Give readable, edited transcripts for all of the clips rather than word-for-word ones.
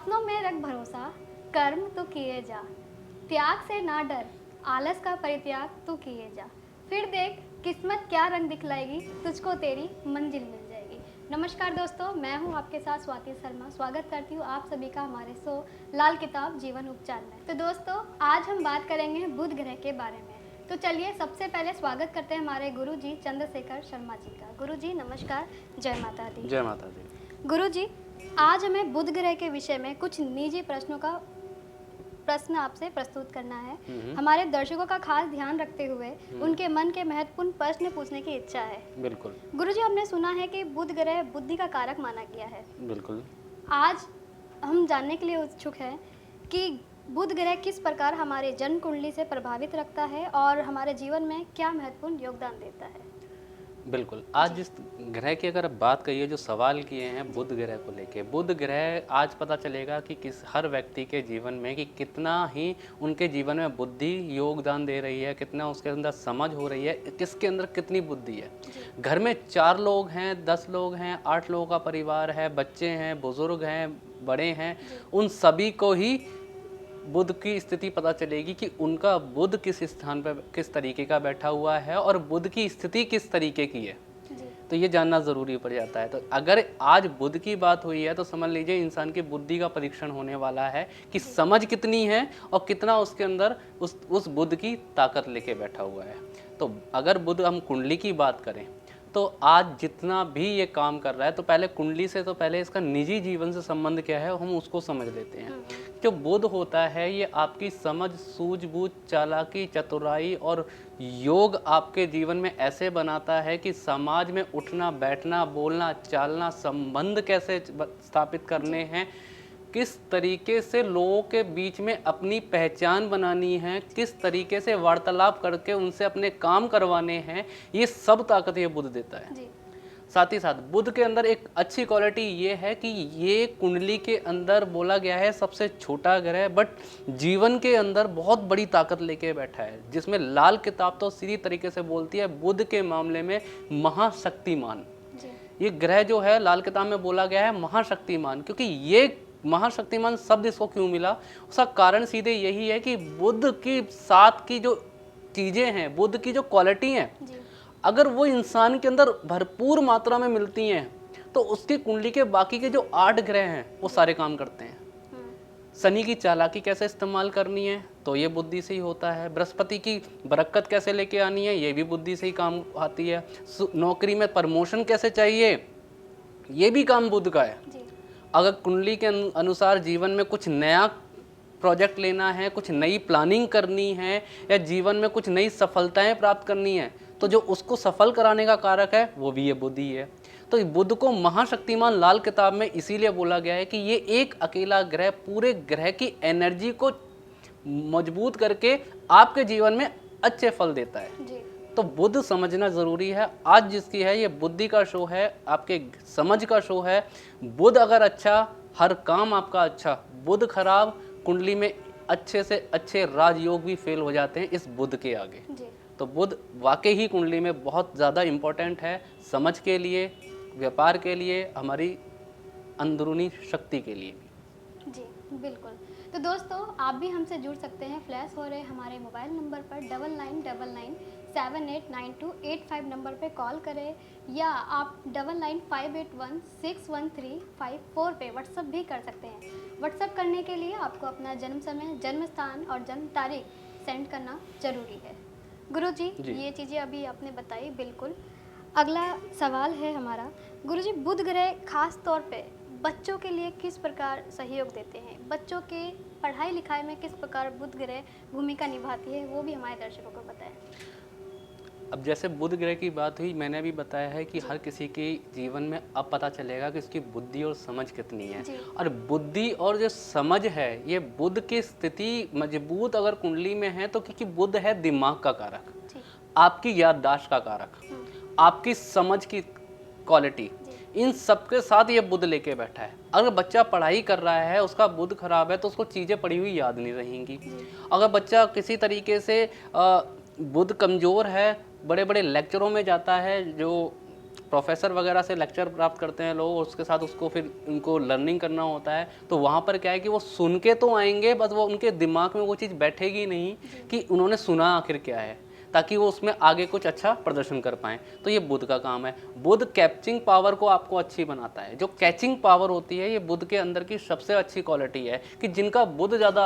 सपनों में रख भरोसा, कर्म तो किए जा, त्याग से ना डर, आलस का परित्याग तो किए जा, फिर देख किस्मत क्या रंग दिखलाएगी, तुझको तेरी मंजिल मिल जाएगी। नमस्कार दोस्तों, मैं हूं आपके साथ स्वाति शर्मा। स्वागत करती हूं आप सभी का हमारे शो लाल किताब जीवन उपचार में। तो दोस्तों, आज हम बात करेंगे बुध ग्रह के बारे में। तो चलिए सबसे पहले स्वागत करते हैं हमारे गुरु जी चंद्रशेखर शर्मा जी का। गुरु जी नमस्कार, जय माता दी। जय माता दी। गुरु जी, आज हमें बुध ग्रह के विषय में कुछ निजी प्रश्न आपसे प्रस्तुत करना है। हमारे दर्शकों का खास ध्यान रखते हुए उनके मन के महत्वपूर्ण प्रश्न पूछने की इच्छा है। बिल्कुल। गुरु जी, हमने सुना है कि बुध ग्रह बुद्धि का कारक माना गया है। बिल्कुल। आज हम जानने के लिए उत्सुक हैं कि बुध ग्रह किस प्रकार हमारे जन्म कुंडली से प्रभावित रखता है और हमारे जीवन में क्या महत्वपूर्ण योगदान देता है। बिल्कुल, आज जिस ग्रह की अगर बात करिए, जो सवाल किए हैं बुध ग्रह को लेके, बुध ग्रह आज पता चलेगा कि किस हर व्यक्ति के जीवन में कि कितना ही उनके जीवन में बुद्धि योगदान दे रही है, कितना उसके अंदर समझ हो रही है, किसके अंदर कितनी बुद्धि है। घर में 4 लोग हैं, 10 लोग हैं, 8 लोगों का परिवार है, बच्चे हैं, बुजुर्ग हैं, बड़े हैं, उन सभी को ही बुध की स्थिति पता चलेगी कि उनका बुध किस स्थान पर किस तरीके का बैठा हुआ है और बुध की स्थिति किस तरीके की है। तो ये जानना ज़रूरी पड़ जाता है। तो अगर आज बुध की बात हुई है तो समझ लीजिए इंसान की बुद्धि का परीक्षण होने वाला है कि समझ कितनी है और कितना उसके अंदर उस बुध की ताकत लेके बैठा हुआ है। तो अगर बुध हम कुंडली की बात करें तो आज जितना भी ये काम कर रहा है, तो पहले कुंडली से तो पहले इसका निजी जीवन से संबंध क्या है हम उसको समझ लेते हैं। जो बुध होता है ये आपकी समझ, सूझबूझ, चालाकी, चतुराई और योग आपके जीवन में ऐसे बनाता है कि समाज में उठना, बैठना, बोलना, चालना, संबंध कैसे स्थापित करने हैं, किस तरीके से लोगों के बीच में अपनी पहचान बनानी है, किस तरीके से वार्तालाप करके उनसे अपने काम करवाने हैं, ये सब ताकत ये बुध देता है। साथ ही साथ बुध के अंदर एक अच्छी क्वालिटी ये है कि ये कुंडली के अंदर बोला गया है सबसे छोटा ग्रह, बट जीवन के अंदर बहुत बड़ी ताकत लेके बैठा है, जिसमें लाल किताब तो सीधी तरीके से बोलती है बुध के मामले में महाशक्तिमान। ये ग्रह जो है लाल किताब में बोला गया है महाशक्तिमान, क्योंकि ये महाशक्तिमान शब्द इसको क्यों मिला, उसका कारण सीधे यही है कि बुध की साथ की जो चीजें हैं, बुध की जो क्वालिटी हैं, अगर वो इंसान के अंदर भरपूर मात्रा में मिलती हैं तो उसकी कुंडली के बाकी के जो 8 ग्रह हैं वो सारे काम करते हैं। शनि की चालाकी कैसे इस्तेमाल करनी है तो ये बुद्धि से ही होता है। बृहस्पति की बरकत कैसे लेके आनी है ये भी बुद्धि से ही काम आती है। नौकरी में प्रमोशन कैसे चाहिए ये भी काम बुध का है। अगर कुंडली के अनुसार जीवन में कुछ नया प्रोजेक्ट लेना है, कुछ नई प्लानिंग करनी है या जीवन में कुछ नई सफलताएं प्राप्त करनी है, तो जो उसको सफल कराने का कारक है वो भी ये बुध ही है। तो बुध को महाशक्तिमान लाल किताब में इसीलिए बोला गया है कि ये एक अकेला ग्रह पूरे ग्रह की एनर्जी को मजबूत करके आपके जीवन में अच्छे फल देता है। तो बुध समझना ज़रूरी है। आज जिसकी है ये बुद्धि का शो है, आपके समझ का शो है। बुध अगर अच्छा, हर काम आपका अच्छा। बुध खराब, कुंडली में अच्छे से अच्छे राजयोग भी फेल हो जाते हैं इस बुध के आगे। तो बुध वाकई ही कुंडली में बहुत ज़्यादा इम्पोर्टेंट है, समझ के लिए, व्यापार के लिए, हमारी अंदरूनी शक्ति के लिए भी। जी बिल्कुल। तो दोस्तों, आप भी हमसे जुड़ सकते हैं। फ्लैश हो रहे हमारे मोबाइल नंबर पर 9999789285 नंबर पे कॉल करें या आप 9958161354 पे व्हाट्सअप भी कर सकते हैं। व्हाट्सअप करने के लिए आपको अपना जन्म समय, जन्म स्थान और जन्म तारीख सेंड करना जरूरी है। गुरुजी, ये चीज़ें अभी आपने बताई। बिल्कुल। अगला सवाल है हमारा, गुरुजी, बुध ग्रह खास तौर पे बच्चों के लिए किस प्रकार सहयोग देते हैं? बच्चों के पढ़ाई लिखाई में किस प्रकार बुध ग्रह भूमिका निभाती है, वो भी हमारे दर्शकों को बताएं। अब जैसे बुध ग्रह की बात हुई, मैंने भी बताया है कि हर किसी के जीवन में अब पता चलेगा कि उसकी बुद्धि और समझ कितनी है। और बुद्धि और जो समझ है ये बुध की स्थिति मजबूत अगर कुंडली में है तो, क्योंकि बुध है दिमाग का कारक, आपकी याददाश्त का कारक, आपकी समझ की क्वालिटी, इन सबके साथ ये बुध लेके बैठा है। अगर बच्चा पढ़ाई कर रहा है, उसका बुध खराब है तो उसको चीज़ें पढ़ी हुई याद नहीं रहेंगी। अगर बच्चा किसी तरीके से बुध कमज़ोर है, बड़े बड़े लेक्चरों में जाता है, जो प्रोफेसर वगैरह से लेक्चर प्राप्त करते हैं लोग, उसके साथ उसको फिर उनको लर्निंग करना होता है, तो वहाँ पर क्या है कि वो सुन के तो आएंगे, बस वो उनके दिमाग में वो चीज़ बैठेगी नहीं कि उन्होंने सुना आखिर क्या है, ताकि वो उसमें आगे कुछ अच्छा प्रदर्शन कर पाएँ। तो ये बुध का काम है। बुध कैचिंग पावर को आपको अच्छी बनाता है। जो कैचिंग पावर होती है, ये बुध के अंदर की सबसे अच्छी क्वालिटी है कि जिनका बुध ज़्यादा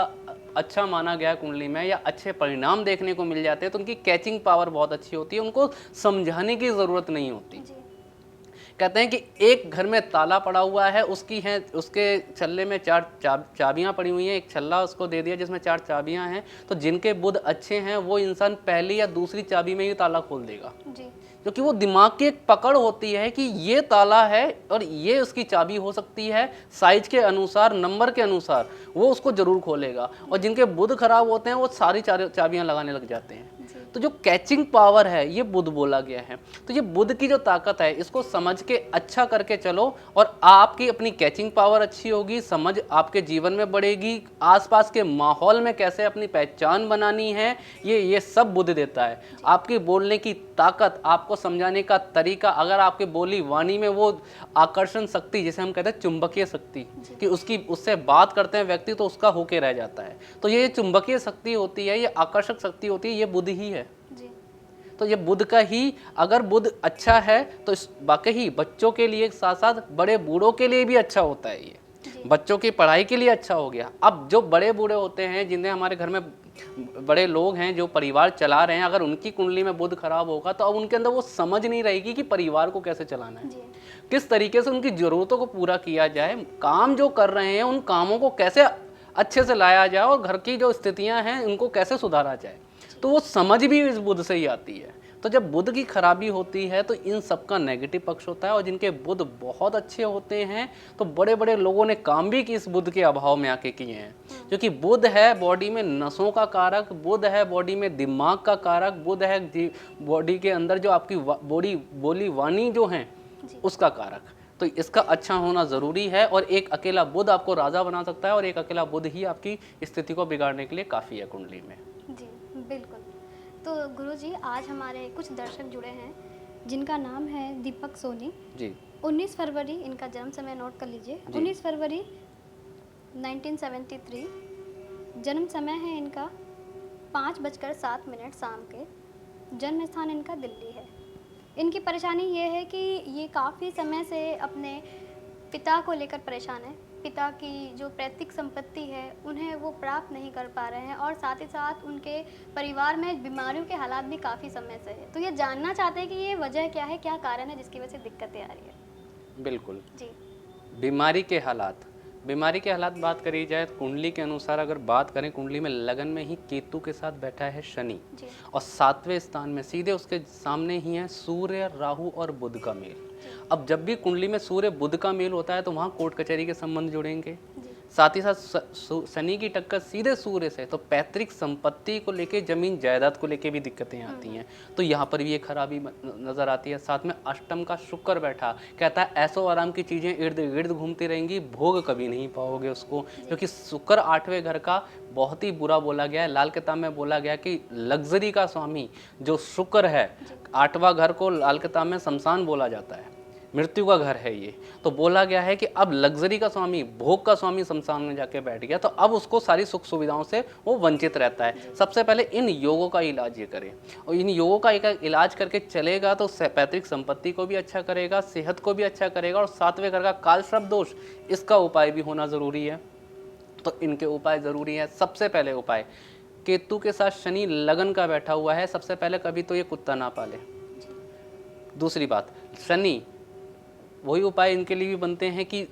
अच्छा माना गया है कुंडली में, या अच्छे परिणाम देखने को मिल जाते हैं, तो उनकी कैचिंग पावर बहुत अच्छी होती है, उनको समझाने की ज़रूरत नहीं होती। कहते हैं कि एक घर में ताला पड़ा हुआ है, उसकी हैं, उसके छल्ले में 4 चाबियां पड़ी हुई हैं, एक छल्ला उसको दे दिया जिसमें 4 चाबियां हैं, तो जिनके बुध अच्छे हैं वो इंसान पहली या दूसरी चाबी में ही ताला खोल देगा जी। क्योंकि वो दिमाग की एक पकड़ होती है कि ये ताला है और ये उसकी चाबी हो सकती है, साइज के अनुसार, नंबर के अनुसार वो उसको जरूर खोलेगा। और जिनके बुध खराब होते हैं वो सारी चाबियां लगाने लग जाते हैं। तो जो कैचिंग पावर है ये बुध बोला गया है। तो ये बुध की जो ताकत है, इसको समझ के अच्छा करके चलो और आपकी अपनी कैचिंग पावर अच्छी होगी, समझ आपके जीवन में बढ़ेगी, आसपास के माहौल में कैसे अपनी पहचान बनानी है, ये सब बुध देता है। आपकी बोलने की ताकत, आपको समझाने का तरीका, अगर आपके बोली वाणी में वो आकर्षण शक्ति, जिसे हम कहते हैं चुंबकीय शक्ति, कि उससे बात करते हैं व्यक्ति तो उसका होके रह जाता है, तो ये चुंबकीय शक्ति होती है, ये आकर्षक शक्ति होती है, ये बुध ही है जी। तो ये बुध का ही, अगर बुध अच्छा है तो वाकई बच्चों के लिए साथ साथ बड़े बूढ़ों के लिए भी अच्छा होता है। ये बच्चों की पढ़ाई के लिए अच्छा हो गया। अब जो बड़े बूढ़े होते हैं, जिन्हें हमारे घर में बड़े लोग हैं जो परिवार चला रहे हैं, अगर उनकी कुंडली में बुध खराब होगा तो अब उनके अंदर वो समझ नहीं रहेगी कि परिवार को कैसे चलाना है, किस तरीके से उनकी ज़रूरतों को पूरा किया जाए, काम जो कर रहे हैं उन कामों को कैसे अच्छे से लाया जाए और घर की जो स्थितियां हैं उनको कैसे सुधारा जाए, तो वो समझ भी इस बुध से ही आती है। तो जब बुध की खराबी होती है तो इन सब का नेगेटिव पक्ष होता है, और जिनके बुध बहुत अच्छे होते हैं तो बड़े बड़े लोगों ने काम भी इस बुध के अभाव में आके किए हैं। क्योंकि बुध है बॉडी में नसों का कारक, बुध है बॉडी में दिमाग का कारक, बुध है बॉडी के अंदर जो आपकी बोली वाणी जो है उसका कारक। तो इसका अच्छा होना ज़रूरी है, और एक अकेला बुध आपको राजा बना सकता है, और एक अकेला बुध ही आपकी स्थिति को बिगाड़ने के लिए काफ़ी है कुंडली में। जी बिल्कुल। तो गुरुजी, आज हमारे कुछ दर्शक जुड़े हैं जिनका नाम है दीपक सोनी जी। 19 फरवरी इनका जन्म समय नोट कर लीजिए, 19 फरवरी 1973 जन्म समय है इनका 5:07 शाम के। जन्म स्थान इनका दिल्ली है। इनकी परेशानी ये है कि ये काफ़ी समय से अपने पिता को लेकर परेशान है। पिता की जो पैतृक संपत्ति है उन्हें वो प्राप्त नहीं कर पा रहे हैं, और साथ ही साथ उनके परिवार में बीमारियों के हालात भी काफ़ी समय से है। तो ये जानना चाहते हैं कि ये वजह क्या है, क्या कारण है जिसकी वजह से दिक्कतें आ रही है। बिल्कुल जी। बीमारी के हालात बात करी जाए तो कुंडली के अनुसार अगर बात करें, कुंडली में लगन में ही केतु के साथ बैठा है शनि, और 7वें स्थान में सीधे उसके सामने ही है सूर्य, राहु और बुध का मेल। अब जब भी कुंडली में सूर्य बुध का मेल होता है तो वहाँ कोर्ट कचहरी के संबंध जुड़ेंगे, साथ ही साथ शनि की टक्कर सीधे सूर्य से, तो पैतृक संपत्ति को लेके, जमीन जायदाद को लेके भी दिक्कतें आती हैं। तो यहाँ पर भी ये खराबी नजर आती है। साथ में अष्टम का शुक्र बैठा, कहता है ऐसो आराम की चीजें इर्द गिर्द घूमती रहेंगी, भोग कभी नहीं पाओगे उसको, क्योंकि शुक्र 8वें घर का बहुत ही बुरा बोला गया है। लाल किताब में बोला गया कि लग्जरी का स्वामी जो शुक्र है, 8वां घर को लाल किताब में शमशान बोला जाता है, मृत्यु का घर है ये। तो बोला गया है कि अब लग्जरी का स्वामी, भोग का स्वामी शमशान में जाके बैठ गया, तो अब उसको सारी सुख सुविधाओं से वो वंचित रहता है। सबसे पहले इन योगों का इलाज ये करें, और इन योगों का एक इलाज करके चलेगा तो पैतृक संपत्ति को भी अच्छा करेगा, सेहत को भी अच्छा करेगा, और 7वें घर का कालसर्प दोष, इसका उपाय भी होना ज़रूरी है। तो इनके उपाय ज़रूरी है। सबसे पहले उपाय, केतु के साथ शनि लगन का बैठा हुआ है, सबसे पहले कभी तो ये कुत्ता ना पाले। दूसरी बात, शनि, वही उपाय इनके लिए भी बनते हैं कि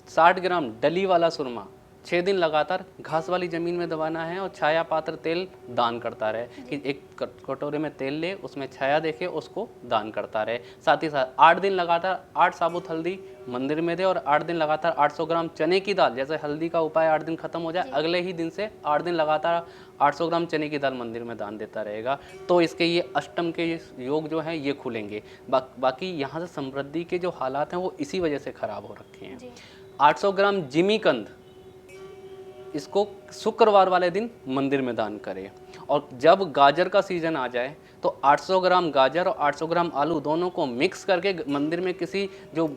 60 ग्राम डली वाला सुरमा 6 दिन लगातार घास वाली ज़मीन में दबाना है, और छाया पात्र तेल दान करता रहे, कि एक कटोरे में तेल ले, उसमें छाया देखे, उसको दान करता रहे। साथ ही साथ 8 दिन लगातार 8 साबुत हल्दी मंदिर में दे, और 8 दिन लगातार 800 ग्राम चने की दाल, जैसे हल्दी का उपाय 8 दिन खत्म हो जाए, अगले ही दिन से 8 दिन लगातार 800 ग्राम चने की दाल मंदिर में दान देता रहेगा। तो इसके ये अष्टम के योग जो हैं ये खुलेंगे। बाकी यहाँ से समृद्धि के जो हालात हैं वो इसी वजह से खराब हो रखे हैं। 800 ग्राम जिमीकंद, इसको शुक्रवार वाले दिन मंदिर में दान करें, और जब गाजर का सीज़न आ जाए तो 800 ग्राम गाजर और 800 ग्राम आलू दोनों को मिक्स करके मंदिर में किसी जो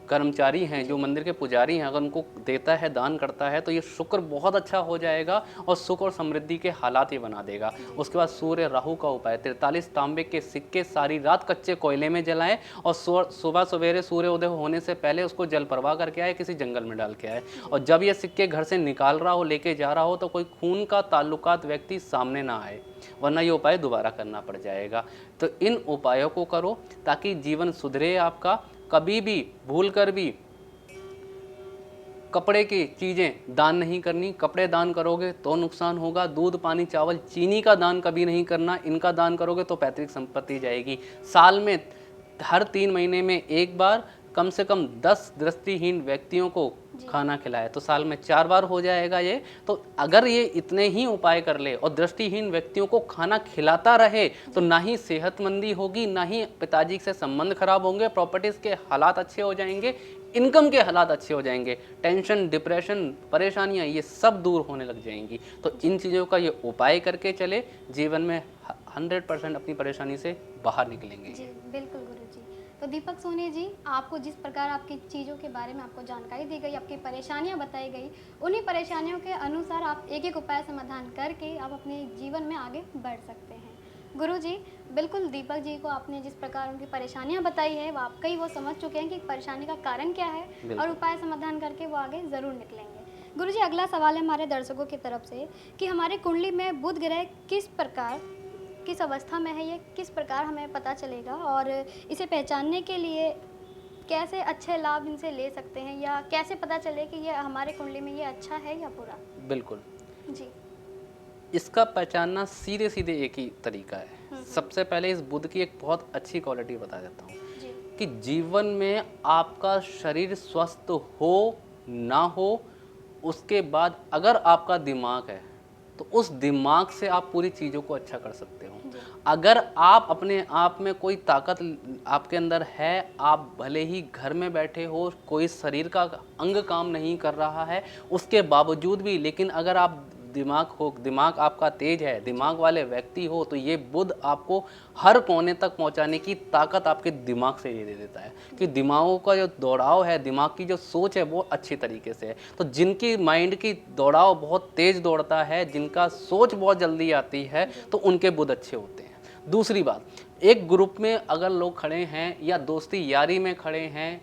कर्मचारी हैं, जो मंदिर के पुजारी हैं, अगर उनको देता है, दान करता है, तो ये शुक्र बहुत अच्छा हो जाएगा और सुख और समृद्धि के हालात ये बना देगा। उसके बाद सूर्य राहु का उपाय, 43 तांबे के सिक्के सारी रात कच्चे कोयले में जलाएं और सुबह सवेरे सूर्योदय होने से पहले उसको जल प्रवाह करके आए, किसी जंगल में डाल के आए। और जब ये सिक्के घर से निकाल रहा हो, लेके जा रहा हो, तो कोई खून का ताल्लुकात व्यक्ति सामने ना आए, वरना ये उपाय दोबारा करना पड़ जाएगा। तो इन उपायों को करो ताकि जीवन सुधरे आपका। कभी भी भूल कर भी कपड़े की चीज़ें दान नहीं करनी। कपड़े दान करोगे तो नुकसान होगा। दूध, पानी, चावल, चीनी का दान कभी नहीं करना। इनका दान करोगे तो पैतृक संपत्ति जाएगी। साल में हर 3 महीने में एक बार कम से कम 10 दृष्टिहीन व्यक्तियों को खाना खिलाए, तो साल में 4 बार हो जाएगा ये। तो अगर ये इतने ही उपाय कर ले और दृष्टिहीन व्यक्तियों को खाना खिलाता रहे तो ना ही सेहतमंदी होगी, ना ही पिताजी से संबंध खराब होंगे, प्रॉपर्टीज़ के हालात अच्छे हो जाएंगे, इनकम के हालात अच्छे हो जाएंगे, टेंशन, डिप्रेशन, परेशानियां ये सब दूर होने लग जाएंगी। तो इन चीज़ों का ये उपाय करके चले, जीवन में 100% अपनी परेशानी से बाहर निकलेंगे। जी बिल्कुल गुरुजी। तो दीपक सोनी जी, आपको जिस प्रकार आपकी चीज़ों के बारे में आपको जानकारी दी गई, आपकी परेशानियां बताई गई, उन्हीं परेशानियों के अनुसार आप एक एक उपाय समाधान करके आप अपने जीवन में आगे बढ़ सकते हैं। गुरुजी, बिल्कुल दीपक जी को आपने जिस प्रकार उनकी परेशानियां बताई है, वाकई वो समझ चुके हैं कि परेशानी का कारण क्या है और उपाय समाधान करके वो आगे ज़रूर निकलेंगे। गुरुजी, अगला सवाल है हमारे दर्शकों की तरफ से कि हमारे कुंडली में बुध ग्रह किस अवस्था में है, ये किस प्रकार हमें पता चलेगा और इसे पहचानने के लिए कैसे अच्छे लाभ इनसे ले सकते हैं, या कैसे पता चले कि ये हमारे कुंडली में ये अच्छा है या बुरा? बिल्कुल जी, इसका पहचानना सीधे सीधे एक ही तरीका है। सबसे पहले इस बुध की एक बहुत अच्छी क्वालिटी बता देता हूँ कि जीवन में आपका शरीर स्वस्थ हो ना हो, उसके बाद अगर आपका दिमाग है तो उस दिमाग से आप पूरी चीज़ों को अच्छा कर सकते हो। अगर आप अपने आप में कोई ताकत आपके अंदर है, आप भले ही घर में बैठे हो, कोई शरीर का अंग काम नहीं कर रहा है उसके बावजूद भी, लेकिन अगर आप दिमाग आपका तेज है, दिमाग वाले व्यक्ति हो, तो ये बुध आपको हर कोने तक पहुंचाने की ताकत आपके दिमाग से ये दे देता है कि दिमागों का जो दौड़ाव है, दिमाग की जो सोच है वो अच्छी तरीके से है। तो जिनकी माइंड की दौड़ाव बहुत तेज दौड़ता है, जिनका सोच बहुत जल्दी आती है, तो उनके बुध अच्छे होते हैं। दूसरी बात, एक ग्रुप में अगर लोग खड़े हैं या दोस्ती यारी में खड़े हैं,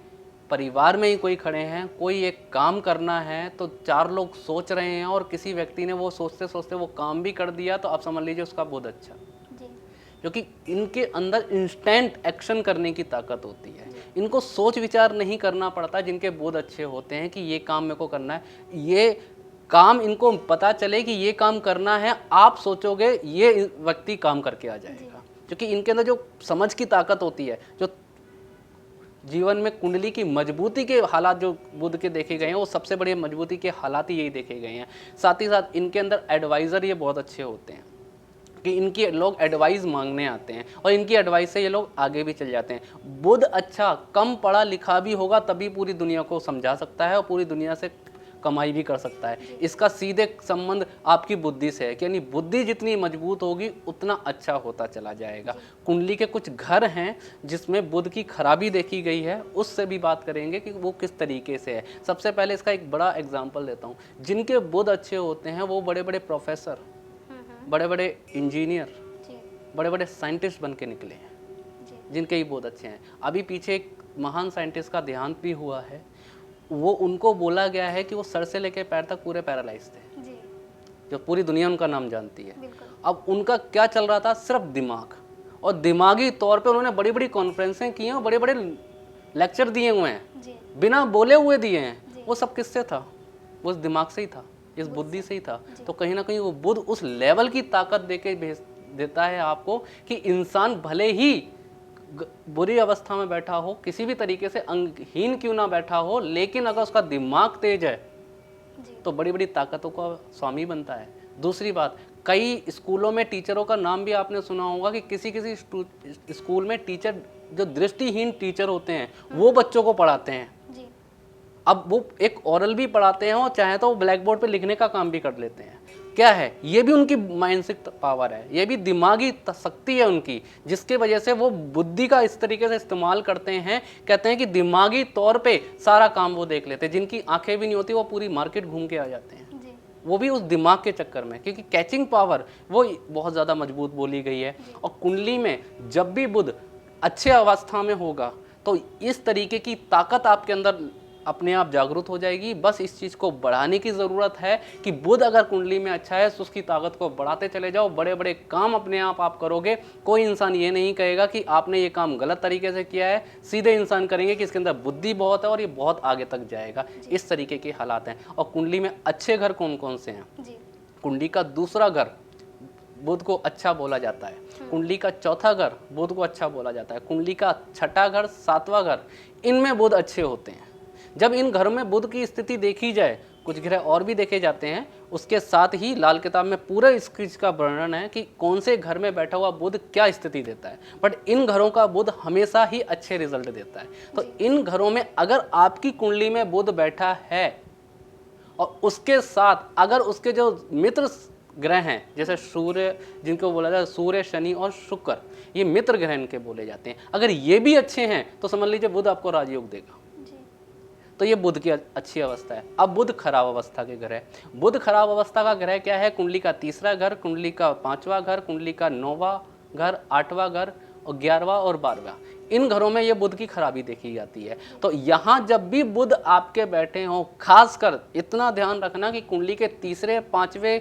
परिवार में ही कोई खड़े हैं, कोई एक काम करना है तो 4 लोग सोच रहे हैं और किसी व्यक्ति ने वो सोचते सोचते वो काम भी कर दिया, तो आप समझ लीजिए उसका बुध अच्छा। क्योंकि इनके अंदर इंस्टेंट एक्शन करने की ताकत होती है, इनको सोच विचार नहीं करना पड़ता। जिनके बुध अच्छे होते हैं कि ये काम मेरे को करना है, ये काम इनको पता चले कि ये काम करना है, आप सोचोगे ये व्यक्ति काम करके आ जाएगा। क्योंकि इनके अंदर जो समझ की ताकत होती है, जो जीवन में कुंडली की मजबूती के हालात जो बुध के देखे गए हैं, वो सबसे बड़े मजबूती के हालात ही यही देखे गए हैं। साथ ही साथ इनके अंदर एडवाइज़र ये बहुत अच्छे होते हैं कि इनके लोग एडवाइस मांगने आते हैं और इनकी एडवाइस से ये लोग आगे भी चल जाते हैं। बुध अच्छा, कम पढ़ा लिखा भी होगा तभी पूरी दुनिया को समझा सकता है और पूरी दुनिया से कमाई भी कर सकता है। इसका सीधे संबंध आपकी बुद्धि से है कि यानी बुद्धि जितनी मजबूत होगी उतना अच्छा होता चला जाएगा। कुंडली के कुछ घर हैं जिसमें बुध की खराबी देखी गई है, उससे भी बात करेंगे कि वो किस तरीके से है। सबसे पहले इसका एक बड़ा एग्जाम्पल देता हूँ। जिनके बुध अच्छे होते हैं वो बड़े बड़े प्रोफेसर, बड़े बड़े इंजीनियर, बड़े बड़े साइंटिस्ट बन के निकले हैं, जिनके ही बुध अच्छे हैं। अभी पीछे एक महान साइंटिस्ट का देहांत भी हुआ है। वो उनको बोला गया है कि वो सर से लेकर पैर तक पूरे पैरालाइज थे, जो पूरी दुनिया उनका नाम जानती है। अब उनका क्या चल रहा था? सिर्फ दिमाग, और दिमागी तौर पे उन्होंने बड़ी बड़ी कॉन्फ्रेंसें की हैं और बड़े बड़े लेक्चर दिए हुए हैं, बिना बोले हुए दिए हैं। वो सब किससे था? वो उस दिमाग से ही था, इस बुद्धि से ही था। तो कहीं ना कहीं वो बुध उस लेवल की ताकत देके भेज देता है आपको कि इंसान भले ही बुरी अवस्था में बैठा हो, किसी भी तरीके से अंगहीन क्यों ना बैठा हो, लेकिन अगर उसका दिमाग तेज है तो बड़ी बड़ी ताकतों का स्वामी बनता है। दूसरी बात, कई स्कूलों में टीचरों का नाम भी आपने सुना होगा कि किसी किसी स्कूल में टीचर जो दृष्टिहीन टीचर होते हैं वो बच्चों को पढ़ाते हैं। अब वो एक ओरल भी पढ़ाते हैं और चाहे तो वो ब्लैक बोर्ड पे लिखने का काम भी कर लेते हैं। क्या है, ये भी उनकी मानसिक पावर है, ये भी दिमागी शक्ति है उनकी, जिसके वजह से वो बुद्धि का इस तरीके से इस्तेमाल करते हैं। कहते हैं कि दिमागी तौर पे सारा काम वो देख लेते हैं, जिनकी आंखें भी नहीं होती वो पूरी मार्केट घूम के आ जाते हैं, वो भी उस दिमाग के चक्कर में, क्योंकि कैचिंग पावर वो बहुत ज़्यादा मजबूत बोली गई है। और कुंडली में जब भी बुध अच्छे अवस्था में होगा तो इस तरीके की ताकत आपके अंदर अपने आप जागरूक हो जाएगी। बस इस चीज़ को बढ़ाने की ज़रूरत है कि बुध अगर कुंडली में अच्छा है तो उसकी ताकत को बढ़ाते चले जाओ, बड़े बड़े काम अपने आप करोगे। कोई इंसान ये नहीं कहेगा कि आपने ये काम गलत तरीके से किया है, सीधे इंसान करेंगे कि इसके अंदर बुद्धि बहुत है और ये बहुत आगे तक जाएगा। इस तरीके के हालात हैं। और कुंडली में अच्छे घर कौन कौन से हैं? कुंडली का दूसरा घर बुध को अच्छा बोला जाता है, कुंडली का चौथा घर बुध को अच्छा बोला जाता है, कुंडली का छठा घर, सातवां घर, इनमें बुध अच्छे होते हैं। जब इन घरों में बुध की स्थिति देखी जाए, कुछ ग्रह और भी देखे जाते हैं, उसके साथ ही लाल किताब में पूरा इस चीज का वर्णन है कि कौन से घर में बैठा हुआ बुध क्या स्थिति देता है। बट इन घरों का बुध हमेशा ही अच्छे रिजल्ट देता है। तो इन घरों में अगर आपकी कुंडली में बुध बैठा है और उसके साथ अगर उसके जो मित्र ग्रह हैं, जैसे सूर्य, जिनको बोला जाता है सूर्य, शनि और शुक्र, ये मित्र ग्रह इनके बोले जाते हैं, अगर ये भी अच्छे हैं तो समझ लीजिए बुध आपको राजयोग देगा। तो ये बुध की अच्छी अवस्था है। अब बुध खराब अवस्था के ग्रह, बुध खराब अवस्था का ग्रह क्या है? कुंडली का तीसरा घर, कुंडली का पांचवा घर, कुंडली का 9वां घर, 8वां घर और 11वां और 12वां, इन घरों में ये बुध की खराबी देखी जाती है। तो यहाँ जब भी बुध आपके बैठे हों, खासकर इतना ध्यान रखना कि कुंडली के तीसरे, 5वें,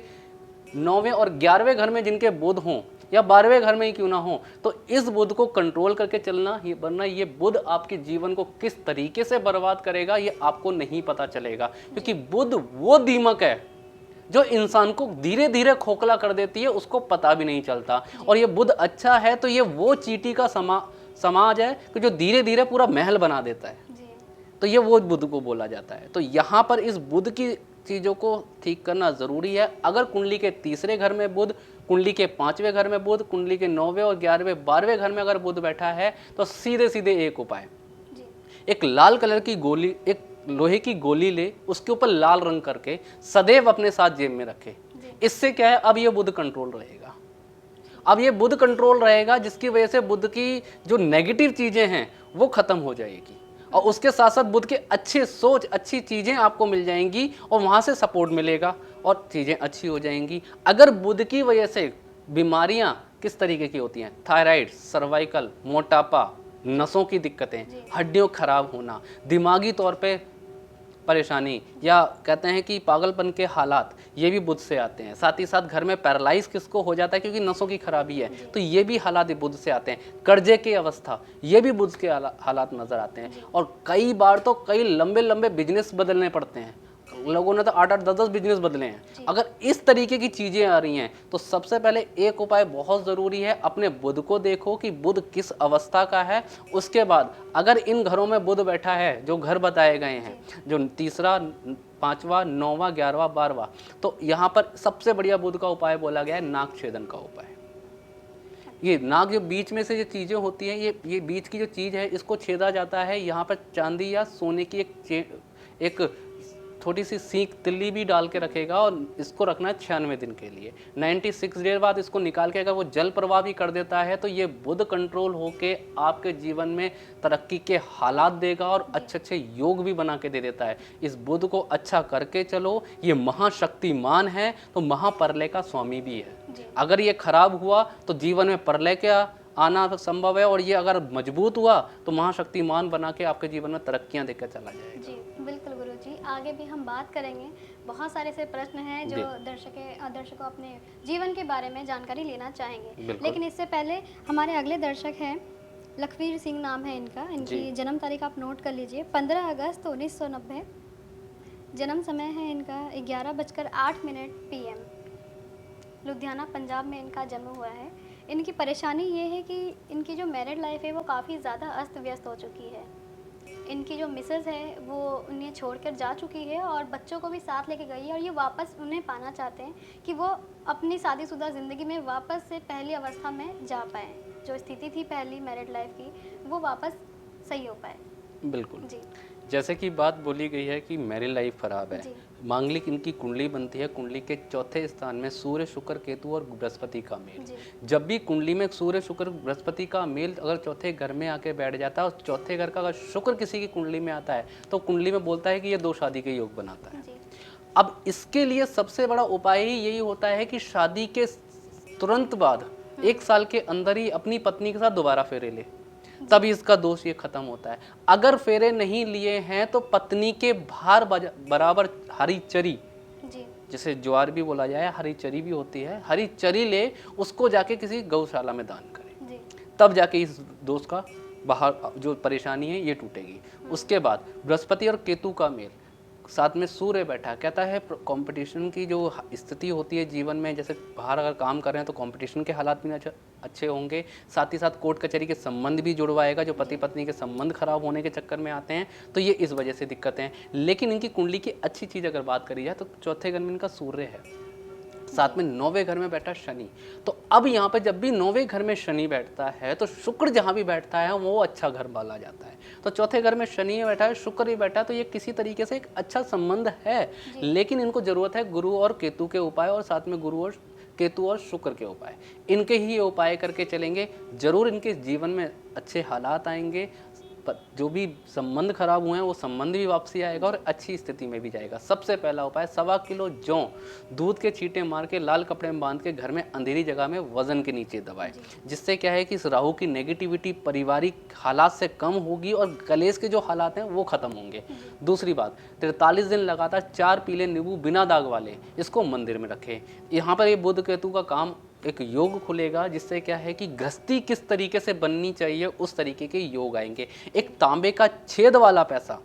9वें और 11वें घर में जिनके बुध हों या 12वें घर में ही क्यों ना हो, तो इस बुध को कंट्रोल करके चलना, वरना ये बुध आपके जीवन को किस तरीके से बर्बाद करेगा ये आपको नहीं पता चलेगा। क्योंकि बुध वो दीमक है जो इंसान को धीरे धीरे खोखला कर देती है, उसको पता भी नहीं चलता। और ये बुध अच्छा है तो ये वो चींटी का समाज है कि जो धीरे धीरे पूरा महल बना देता है, तो ये वो बुध को बोला जाता है। तो यहाँ पर इस बुध की चीज़ों को ठीक करना ज़रूरी है। अगर कुंडली के तीसरे घर में बुध, कुंडली के 5वें घर में बुध, कुंडली के 9वें और 11वें 12वें घर में अगर बुध बैठा है तो सीधे सीधे एक उपाय, एक लाल कलर की गोली, एक लोहे की गोली ले, उसके ऊपर लाल रंग करके सदैव अपने साथ जेब में रखे। इससे क्या है, अब ये बुध कंट्रोल रहेगा। अब ये बुध कंट्रोल रहेगा, जिसकी वजह से बुध की जो नेगेटिव चीज़ें हैं वो खत्म हो जाएगी और उसके साथ साथ बुध के अच्छे सोच, अच्छी चीज़ें आपको मिल जाएंगी और वहाँ से सपोर्ट मिलेगा और चीज़ें अच्छी हो जाएंगी। अगर बुध की वजह से बीमारियाँ किस तरीके की होती हैं, थायराइड, सर्वाइकल, मोटापा, नसों की दिक्कतें, हड्डियों खराब होना, दिमागी तौर पे परेशानी, या कहते हैं कि पागलपन के हालात, ये भी बुध से आते हैं। साथ ही साथ घर में पैरालाइज किसको हो जाता है क्योंकि नसों की खराबी है, तो ये भी हालात बुध से आते हैं। कर्जे की अवस्था, ये भी बुध के हालात नजर आते हैं। और कई बार तो कई लंबे लंबे बिजनेस बदलने पड़ते हैं, लोगों ने तो 8-8, 10-10 बिजनेस बदले हैं। अगर इस तरीके की चीज़ें आ रही हैं तो सबसे पहले एक उपाय बहुत ज़रूरी है, अपने बुध को देखो कि बुध किस अवस्था का है। उसके बाद अगर इन घरों में बुध बैठा है, जो घर बताए गए हैं, जो तीसरा, 5वां, 9वां, 11वां, 12वां, तो यहाँ पर सबसे बढ़िया बुध का उपाय बोला गया है नाग छेदन का उपाय। ये नाग जो बीच में से जो चीज़ें होती हैं, ये बीच की जो चीज़ है, इसको छेदा जाता है। यहाँ पर चांदी या सोने की एक थोड़ी सी सीख तिल्ली भी डाल के रखेगा और इसको रखना है 96 दिन के लिए। 96 डेज बाद इसको निकाल के अगर वो जल प्रवाह भी कर देता है तो ये बुध कंट्रोल होके आपके जीवन में तरक्की के हालात देगा और अच्छे अच्छे योग भी बना के दे देता है। इस बुध को अच्छा करके चलो, ये महाशक्तिमान है तो महाप्रलय का स्वामी भी है। अगर ये खराब हुआ तो जीवन में प्रलय का आना संभव है, और ये अगर मजबूत हुआ तो महाशक्तिमान बना के आपके जीवन में तरक्कियां देकर चला जाएगा। जी बिल्कुल गुरु जी, आगे भी हम बात करेंगे। बहुत सारे से प्रश्न हैं जो दर्शकों अपने जीवन के बारे में जानकारी लेना चाहेंगे, लेकिन इससे पहले हमारे अगले दर्शक हैं, लखवीर सिंह नाम है इनका। इनकी जन्म तारीख आप नोट कर लीजिए, 15 अगस्त 1990। जन्म समय है इनका 11:08 PM। लुधियाना पंजाब में इनका जन्म हुआ है। इनकी परेशानी ये है कि इनकी जो मैरिड लाइफ है वो काफ़ी ज़्यादा अस्त व्यस्त हो चुकी है। इनकी जो मिसेज़ है वो उन्हें छोड़कर जा चुकी है और बच्चों को भी साथ लेके गई है, और ये वापस उन्हें पाना चाहते हैं कि वो अपनी शादीशुदा ज़िंदगी में वापस से पहली अवस्था में जा पाएँ, जो स्थिति थी पहली मैरिड लाइफ की वो वापस सही हो पाए। बिल्कुल जी, जैसे कि बात बोली गई है कि मैरिड लाइफ ख़राब है, मांगलिक इनकी कुंडली बनती है, कुंडली के चौथे स्थान में सूर्य, शुक्र, केतु और बृहस्पति का मेल। जी जब भी कुंडली में सूर्य, शुक्र, बृहस्पति का मेल अगर चौथे घर में आके बैठ जाता है और चौथे घर का अगर शुक्र किसी की कुंडली में आता है तो कुंडली में बोलता है कि ये 2 शादी के योग बनाता है। जी अब इसके लिए सबसे बड़ा उपाय ही यही होता है कि शादी के तुरंत बाद 1 साल के अंदर ही अपनी पत्नी के साथ दोबारा फेरे ले, तभी इसका दोष ये खत्म होता है। अगर फेरे नहीं लिए हैं तो पत्नी के भार बराबर हरी चरी, जी जिसे ज्वार भी बोला जाए, हरी चरी भी होती है, हरी चरी ले उसको जाके किसी गौशाला में दान करें, जी तब जाके इस दोष का बाहर जो परेशानी है ये टूटेगी। उसके बाद बृहस्पति और केतु का मेल, साथ में सूर्य बैठा, कहता है कंपटीशन की जो स्थिति होती है जीवन में, जैसे बाहर अगर काम कर रहे हैं तो कंपटीशन के हालात भी अच्छे होंगे, साथ ही साथ कोर्ट कचहरी के संबंध भी जुड़वाएगा, जो पति पत्नी के संबंध खराब होने के चक्कर में आते हैं तो ये इस वजह से दिक्कतें हैं। लेकिन इनकी कुंडली की अच्छी चीज़ अगर बात करी जाए तो चौथे घर में इनका सूर्य है, साथ में 9वें घर में बैठा शनि। तो अब यहाँ पर जब भी 9वें घर में शनि बैठता है तो शुक्र जहाँ भी बैठता है वो अच्छा घर माना जाता है। तो चौथे घर में शनि बैठा है, शुक्र ही बैठा है, तो ये किसी तरीके से एक अच्छा संबंध है। लेकिन इनको जरूरत है गुरु और केतु के उपाय, और साथ में गुरु और केतु और शुक्र के उपाय, इनके ही उपाय करके चलेंगे, जरूर इनके जीवन में अच्छे हालात आएंगे। जो भी संबंध खराब हुए हैं वो संबंध भी वापसी आएगा और अच्छी स्थिति में भी जाएगा। सबसे पहला उपाय 1.25 किलो जौ दूध के छींटे मार के लाल कपड़े में बांध के घर में अंधेरी जगह में वजन के नीचे दबाए, जिससे क्या है कि इस राहु की नेगेटिविटी पारिवारिक हालात से कम होगी और कलेश के जो हालात हैं वो खत्म होंगे। दूसरी बात, 43 दिन लगातार 4 पीले नींबू बिना दाग वाले इसको मंदिर में रखें। यहाँ पर ये बुध केतु का काम एक योग खुलेगा, जिससे क्या है कि गृहस्थी किस तरीके से बननी चाहिए उस तरीके के योग आएंगे। एक तांबे का छेद वाला पैसा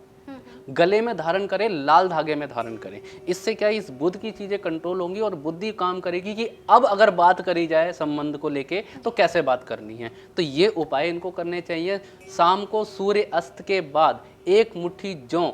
गले में धारण करें, लाल धागे में धारण करें, इससे क्या इस बुध की चीजें कंट्रोल होंगी और बुद्धि काम करेगी कि अब अगर बात करी जाए संबंध को लेके तो कैसे बात करनी है। तो ये उपाय इनको करने चाहिए। शाम को सूर्य अस्त के बाद 1 मुट्ठी जौ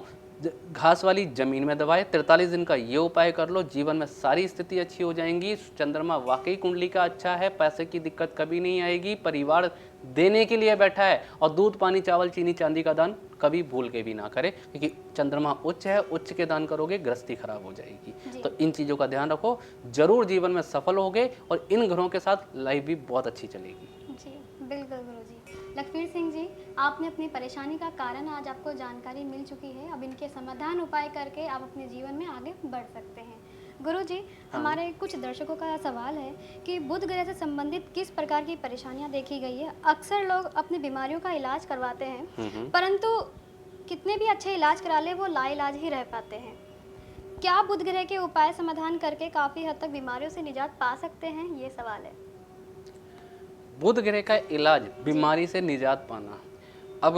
घास वाली जमीन में दबाए, 43 दिन का ये उपाय कर लो, जीवन में सारी स्थिति अच्छी हो जाएंगी। चंद्रमा वाकई कुंडली का अच्छा है, पैसे की दिक्कत कभी नहीं आएगी, परिवार देने के लिए बैठा है। और दूध, पानी, चावल, चीनी, चांदी का दान कभी भूल के भी ना करें, क्योंकि चंद्रमा उच्च है, उच्च के दान करोगे गृहस्थी खराब हो जाएगी। तो इन चीज़ों का ध्यान रखो, जरूर जीवन में सफल होगे और इन घरों के साथ लाइफ भी बहुत अच्छी चलेगी। जी बिल्कुल गुरुजी। लखवीर सिंह जी, आपने अपनी परेशानी का कारण आज आपको जानकारी मिल चुकी है। अब इनके समाधान उपाय करके आप अपने जीवन में आगे बढ़ सकते हैं। गुरुजी, हमारे कुछ दर्शकों का सवाल है कि बुध ग्रह से संबंधित किस प्रकार की परेशानियां देखी गई है। अक्सर लोग अपनी बीमारियों का इलाज करवाते हैं, परंतु कितने भी अच्छे इलाज करा ले वो लाइलाज ही रह पाते हैं। क्या बुध ग्रह के उपाय समाधान करके काफ़ी हद तक बीमारियों से निजात पा सकते हैं, ये सवाल है। बुध ग्रह का इलाज, बीमारी से निजात पाना। अब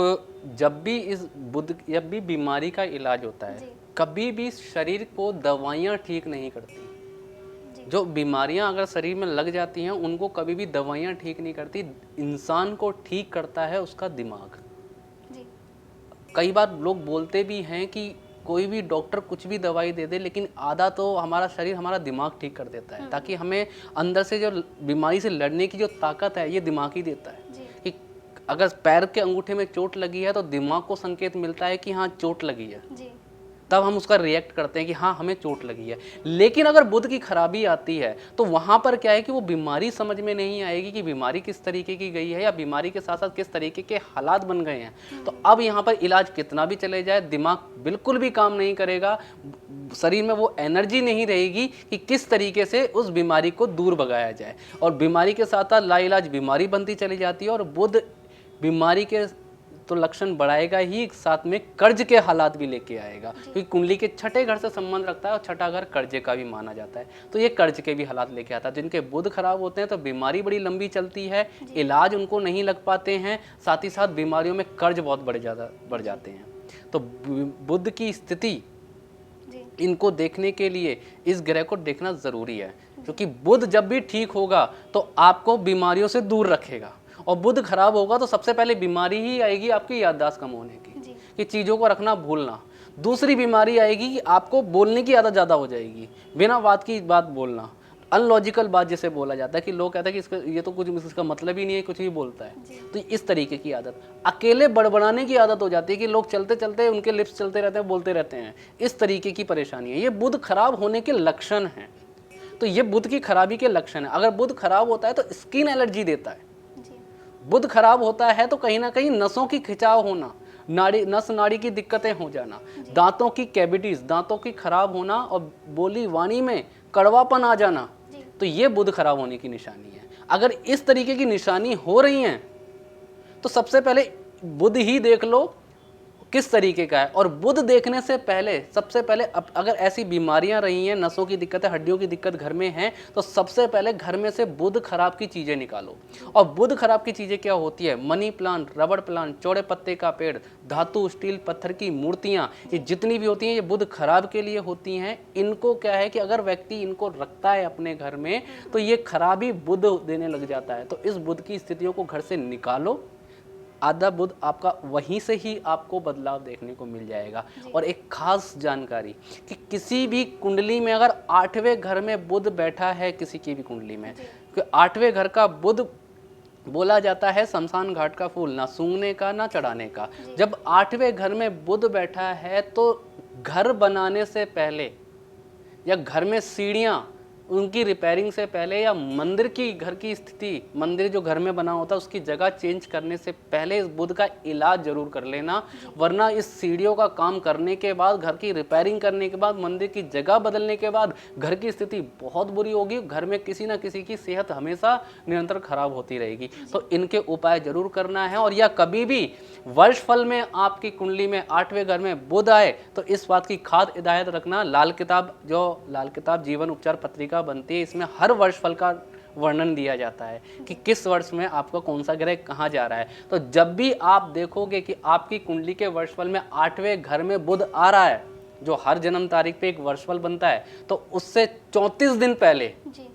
जब भी बीमारी का इलाज होता है, कभी भी शरीर को दवाइयाँ ठीक नहीं करती। जो बीमारियां अगर शरीर में लग जाती हैं उनको कभी भी दवाइयाँ ठीक नहीं करती। इंसान को ठीक करता है उसका दिमाग। कई बार लोग बोलते भी हैं कि कोई भी डॉक्टर कुछ भी दवाई दे दे, लेकिन आधा तो हमारा शरीर, हमारा दिमाग ठीक कर देता है, ताकि हमें अंदर से जो बीमारी से लड़ने की जो ताकत है ये दिमाग ही देता है। कि अगर पैर के अंगूठे में चोट लगी है तो दिमाग को संकेत मिलता है कि हाँ चोट लगी है, तब हम उसका रिएक्ट करते हैं कि हाँ हमें चोट लगी है। लेकिन अगर बुध की खराबी आती है तो वहाँ पर क्या है कि वो बीमारी समझ में नहीं आएगी कि बीमारी किस तरीके की गई है या बीमारी के साथ साथ किस तरीके के हालात बन गए हैं। तो अब यहाँ पर इलाज कितना भी चले जाए, दिमाग बिल्कुल भी काम नहीं करेगा, शरीर में वो एनर्जी नहीं रहेगी कि किस तरीके से उस बीमारी को दूर भगाया जाए। और बीमारी के साथ साथ लाइलाज बीमारी बनती चली जाती है। और बुध बीमारी के तो लक्षण बढ़ाएगा ही, साथ में कर्ज के हालात भी लेके आएगा, क्योंकि कुंडली के छठे घर से संबंध रखता है और छठा घर कर्जे का भी माना जाता है। तो ये कर्ज के भी हालात लेके आता है। जिनके बुध खराब होते हैं तो बीमारी बड़ी लंबी चलती है, इलाज उनको नहीं लग पाते हैं, साथ ही साथ बीमारियों में कर्ज बहुत बढ़ जाते हैं। तो बुध की स्थिति इनको देखने के लिए इस ग्रह को देखना जरूरी है, क्योंकि बुध जब भी ठीक होगा तो आपको बीमारियों से दूर रखेगा, और बुध खराब होगा तो सबसे पहले बीमारी ही आएगी आपकी याददाश्त कम होने की, कि चीज़ों को रखना भूलना। दूसरी बीमारी आएगी कि आपको बोलने की आदत ज़्यादा हो जाएगी, बिना बात की बात बोलना। अनलॉजिकल बात जिसे बोला जाता है कि लोग कहते हैं कि इसका ये तो कुछ इसका मतलब ही नहीं है, कुछ भी बोलता है। जी। तो इस तरीके की आदत, अकेले बड़बड़ाने की आदत हो जाती है कि लोग चलते चलते उनके लिप्स चलते रहते हैं, बोलते रहते हैं। इस तरीके की परेशानी है, ये बुध खराब होने के लक्षण हैं। तो ये बुध की खराबी के लक्षण है। अगर बुध खराब होता है तो स्किन एलर्जी देता है। जी। बुध खराब होता है तो कहीं ना कहीं नसों की खिंचाव होना, नाड़ी की दिक्कतें हो जाना, दांतों की कैविटीज, दांतों की खराब होना और बोली वाणी में कड़वापन आ जाना, जी। तो ये बुध खराब होने की निशानी है। अगर इस तरीके की निशानी हो रही है तो सबसे पहले बुध ही देख लो किस तरीके का है। और बुध देखने से पहले सबसे पहले अगर ऐसी बीमारियां रही हैं, नसों की दिक्कत है, हड्डियों की दिक्कत घर में है, तो सबसे पहले घर में से बुध खराब की चीजें निकालो। और बुध खराब की चीजें क्या होती है? मनी प्लांट, रबड़ प्लांट, चौड़े पत्ते का पेड़, धातु, स्टील, पत्थर की मूर्तियां, ये जितनी भी होती हैं ये बुध खराब के लिए होती हैं। इनको क्या है कि अगर व्यक्ति इनको रखता है अपने घर में तो ये खराबी बुध देने लग जाता है। तो इस बुध की स्थितियों को घर से निकालो, आधा बुध आपका वहीं से ही आपको बदलाव देखने को मिल जाएगा। और एक खास जानकारी कि किसी भी कुंडली में अगर 8वें घर में बुध बैठा है, किसी की भी कुंडली में, कि 8वें घर का बुध बोला जाता है शमशान घाट का फूल, ना सूंघने का ना चढ़ाने का। जब 8वें घर में बुध बैठा है तो घर बनाने से पहले या घर में सीढ़ियाँ उनकी रिपेयरिंग से पहले या मंदिर की घर की स्थिति, मंदिर जो घर में बना होता है उसकी जगह चेंज करने से पहले इस बुध का इलाज जरूर कर लेना। वरना इस सीढ़ियों का काम करने के बाद, घर की रिपेयरिंग करने के बाद, मंदिर की जगह बदलने के बाद घर की स्थिति बहुत बुरी होगी। घर में किसी ना किसी की सेहत हमेशा निरंतर खराब होती रहेगी। तो इनके उपाय जरूर करना है। और या कभी भी वर्षफल में आपकी कुंडली में 8वें घर में बुध आए तो इस बात की खास हिदायत रखना, लाल किताब जीवन उपचार पत्रिका बनती है, इसमें हर वर्षफल का वर्णन दिया जाता है कि किस वर्ष में आपका कौन सा ग्रह कहाँ जा रहा है। तो जब भी आप देखोगे कि आपकी कुंडली के वर्षफल में 8वें घर में बुध आ रहा है, जो हर जन्म तारीख पे एक वर्षफल बनता है, तो उससे 34 दिन पहले जी।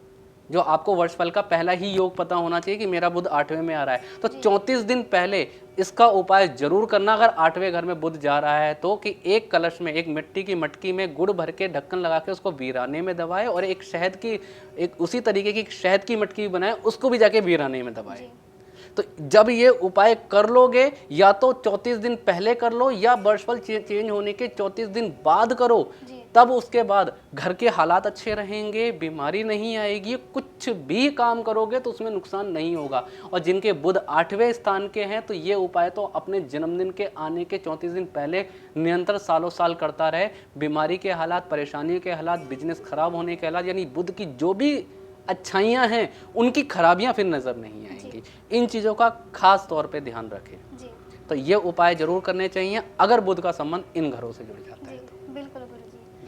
जो आपको वर्षफल का पहला ही योग पता होना चाहिए कि मेरा बुध 8वें में आ रहा है, तो 34 दिन पहले इसका उपाय जरूर करना। अगर 8वें घर में बुध जा रहा है तो कि एक कलश में, एक मिट्टी की मटकी में गुड़ भर के ढक्कन लगा के उसको वीराने में दबाए, और एक उसी तरीके की शहद की मटकी बनाए, उसको भी जाके वीराने में दबाए। तो जब ये उपाय कर लोगे, या तो 34 दिन पहले कर लो या वर्षफल चेंज होने के 34 दिन बाद करो, तब उसके बाद घर के हालात अच्छे रहेंगे, बीमारी नहीं आएगी, कुछ भी काम करोगे तो उसमें नुकसान नहीं होगा। और जिनके बुध 8वें स्थान के हैं तो ये उपाय तो अपने जन्मदिन के आने के 34 दिन पहले निरंतर सालों साल करता रहे। बीमारी के हालात, परेशानी के हालात, बिजनेस खराब होने के हालात, यानी बुध की जो भी अच्छाइयाँ हैं उनकी खराबियाँ फिर नजर नहीं आएंगी। इन चीज़ों का खास तौर पे ध्यान रखें। तो ये उपाय जरूर करने चाहिए अगर बुध का संबंध इन घरों से जुड़ जाता है तो। बिल्कुल गुरुजी।